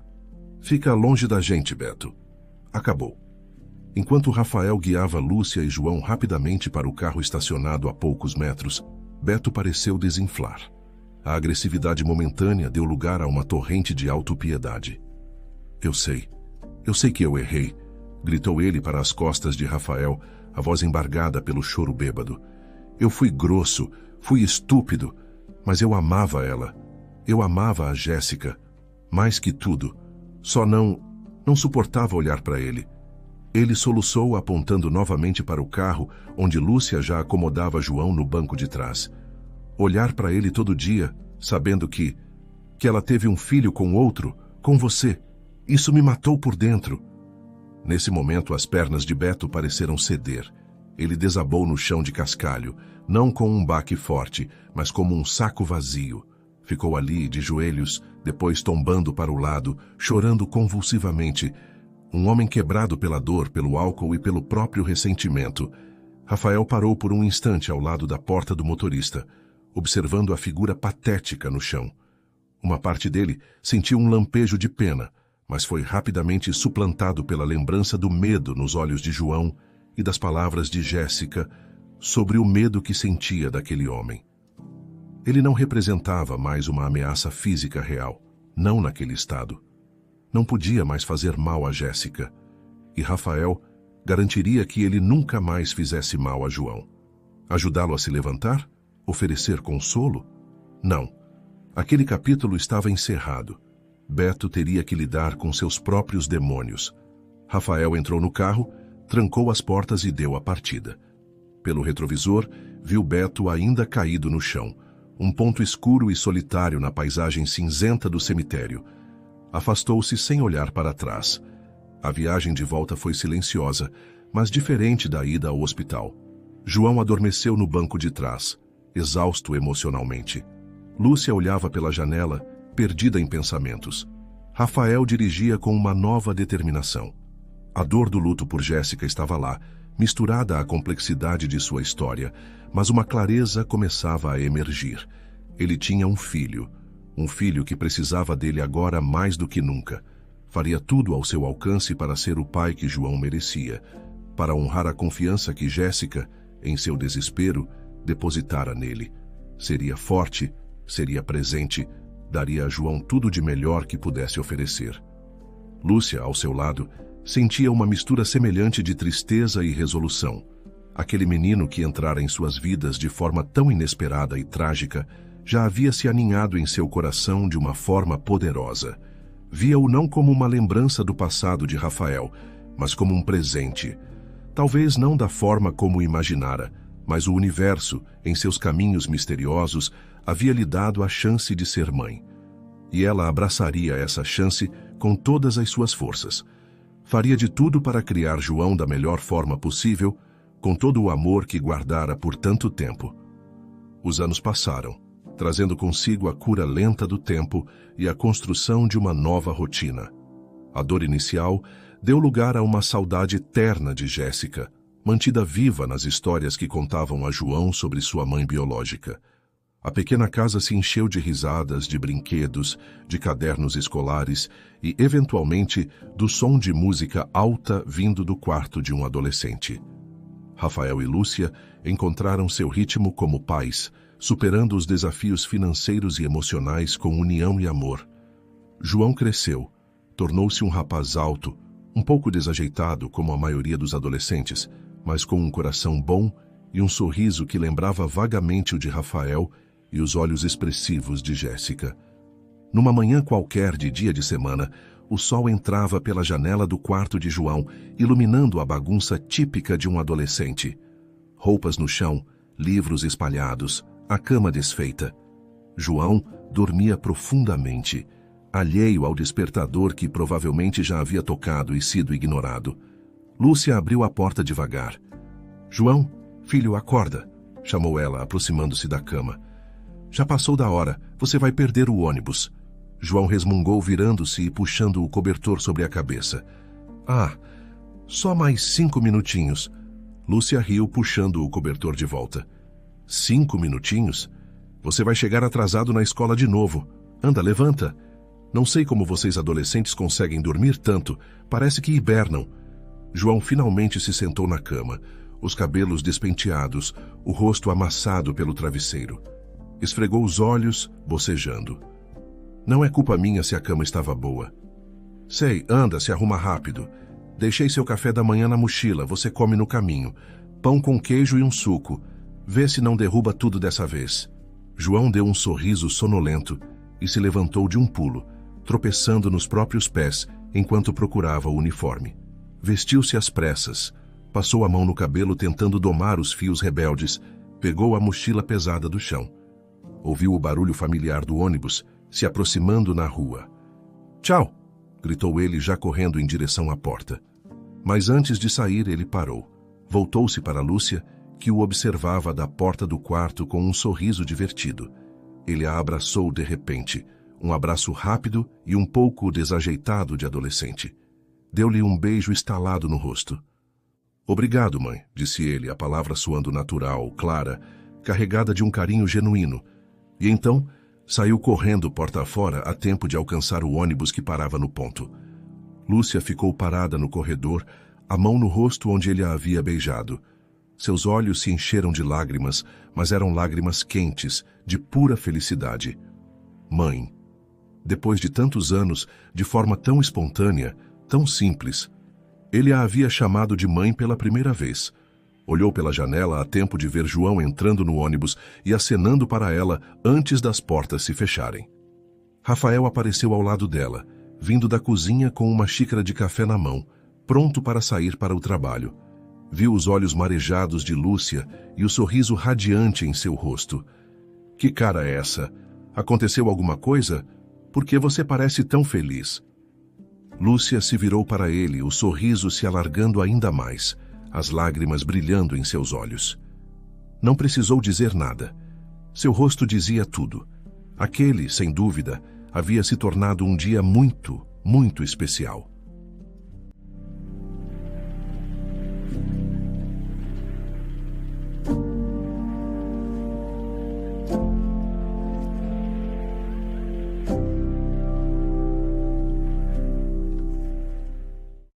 Fica longe da gente, Beto. Acabou. Enquanto Rafael guiava Lúcia e João rapidamente para o carro estacionado a poucos metros, Beto pareceu desinflar. A agressividade momentânea deu lugar a uma torrente de autopiedade. Eu sei que eu errei, gritou ele para as costas de Rafael, a voz embargada pelo choro bêbado. Eu fui grosso, fui estúpido, mas eu amava ela. Eu amava a Jéssica. Mais que tudo. Só não suportava olhar para ele. Ele soluçou, apontando novamente para o carro, onde Lúcia já acomodava João no banco de trás. Olhar para ele todo dia, sabendo que ela teve um filho com outro, com você. Isso me matou por dentro. Nesse momento, as pernas de Beto pareceram ceder. Ele desabou no chão de cascalho, não com um baque forte, mas como um saco vazio. Ficou ali, de joelhos, depois tombando para o lado, chorando convulsivamente. Um homem quebrado pela dor, pelo álcool e pelo próprio ressentimento. Rafael parou por um instante ao lado da porta do motorista, observando a figura patética no chão. Uma parte dele sentiu um lampejo de pena, mas foi rapidamente suplantado pela lembrança do medo nos olhos de João e das palavras de Jéssica sobre o medo que sentia daquele homem. Ele não representava mais uma ameaça física real, não naquele estado. Não podia mais fazer mal a Jéssica, e Rafael garantiria que ele nunca mais fizesse mal a João. Ajudá-lo a se levantar? Oferecer consolo? Não. Aquele capítulo estava encerrado. Beto teria que lidar com seus próprios demônios. Rafael entrou no carro, trancou as portas e deu a partida. Pelo retrovisor, viu Beto ainda caído no chão, um ponto escuro e solitário na paisagem cinzenta do cemitério. Afastou-se sem olhar para trás. A viagem de volta foi silenciosa, mas diferente da ida ao hospital. João adormeceu no banco de trás, exausto emocionalmente. Lúcia olhava pela janela, perdida em pensamentos. Rafael dirigia com uma nova determinação. A dor do luto por Jéssica estava lá, misturada à complexidade de sua história, mas uma clareza começava a emergir. Ele tinha um filho que precisava dele agora mais do que nunca. Faria tudo ao seu alcance para ser o pai que João merecia, para honrar a confiança que Jéssica, em seu desespero, depositara nele. Seria forte, seria presente, daria a João tudo de melhor que pudesse oferecer. Lúcia, ao seu lado, sentia uma mistura semelhante de tristeza e resolução. Aquele menino que entrara em suas vidas de forma tão inesperada e trágica já havia se aninhado em seu coração de uma forma poderosa. Via-o não como uma lembrança do passado de Rafael, mas como um presente. Talvez não da forma como imaginara, mas o universo, em seus caminhos misteriosos, havia lhe dado a chance de ser mãe. E ela abraçaria essa chance com todas as suas forças. Faria de tudo para criar João da melhor forma possível, com todo o amor que guardara por tanto tempo. Os anos passaram, trazendo consigo a cura lenta do tempo e a construção de uma nova rotina. A dor inicial deu lugar a uma saudade terna de Jéssica, mantida viva nas histórias que contavam a João sobre sua mãe biológica. A pequena casa se encheu de risadas, de brinquedos, de cadernos escolares e, eventualmente, do som de música alta vindo do quarto de um adolescente. Rafael e Lúcia encontraram seu ritmo como pais, superando os desafios financeiros e emocionais com união e amor. João cresceu, tornou-se um rapaz alto, um pouco desajeitado como a maioria dos adolescentes, mas com um coração bom e um sorriso que lembrava vagamente o de Rafael e os olhos expressivos de Jéssica. Numa manhã qualquer de dia de semana, o sol entrava pela janela do quarto de João, iluminando a bagunça típica de um adolescente. Roupas no chão, livros espalhados, a cama desfeita. João dormia profundamente, alheio ao despertador que provavelmente já havia tocado e sido ignorado. Lúcia abriu a porta devagar. "João, filho, acorda", chamou ela, aproximando-se da cama. "Já passou da hora, você vai perder o ônibus." João resmungou, virando-se e puxando o cobertor sobre a cabeça. "Ah, só mais 5 minutinhos." Lúcia riu, puxando o cobertor de volta. 5 minutinhos? Você vai chegar atrasado na escola de novo. Anda, levanta. Não sei como vocês adolescentes conseguem dormir tanto. Parece que hibernam. João finalmente se sentou na cama, os cabelos despenteados, o rosto amassado pelo travesseiro. Esfregou os olhos, bocejando. "Não é culpa minha se a cama estava boa." "Sei, anda, se arruma rápido. Deixei seu café da manhã na mochila, você come no caminho. Pão com queijo e um suco. Vê se não derruba tudo dessa vez." João deu um sorriso sonolento e se levantou de um pulo, tropeçando nos próprios pés enquanto procurava o uniforme. Vestiu-se às pressas, passou a mão no cabelo tentando domar os fios rebeldes, pegou a mochila pesada do chão. Ouviu o barulho familiar do ônibus se aproximando na rua. "Tchau!" gritou ele, já correndo em direção à porta. Mas antes de sair, ele parou. Voltou-se para Lúcia, que o observava da porta do quarto com um sorriso divertido. Ele a abraçou de repente, um abraço rápido e um pouco desajeitado de adolescente. Deu-lhe um beijo estalado no rosto. "Obrigado, mãe", disse ele, a palavra soando natural, clara, carregada de um carinho genuíno. E então saiu correndo porta fora a tempo de alcançar o ônibus que parava no ponto. Lúcia ficou parada no corredor, a mão no rosto onde ele a havia beijado. Seus olhos se encheram de lágrimas, mas eram lágrimas quentes, de pura felicidade. Mãe. Depois de tantos anos, de forma tão espontânea, tão simples, ele a havia chamado de mãe pela primeira vez. Olhou pela janela a tempo de ver João entrando no ônibus e acenando para ela antes das portas se fecharem. Rafael apareceu ao lado dela, vindo da cozinha com uma xícara de café na mão, pronto para sair para o trabalho. Viu os olhos marejados de Lúcia e o sorriso radiante em seu rosto. "Que cara é essa? Aconteceu alguma coisa? Por que você parece tão feliz?" Lúcia se virou para ele, o sorriso se alargando ainda mais, as lágrimas brilhando em seus olhos. Não precisou dizer nada. Seu rosto dizia tudo. Aquele, sem dúvida, havia se tornado um dia muito, muito especial.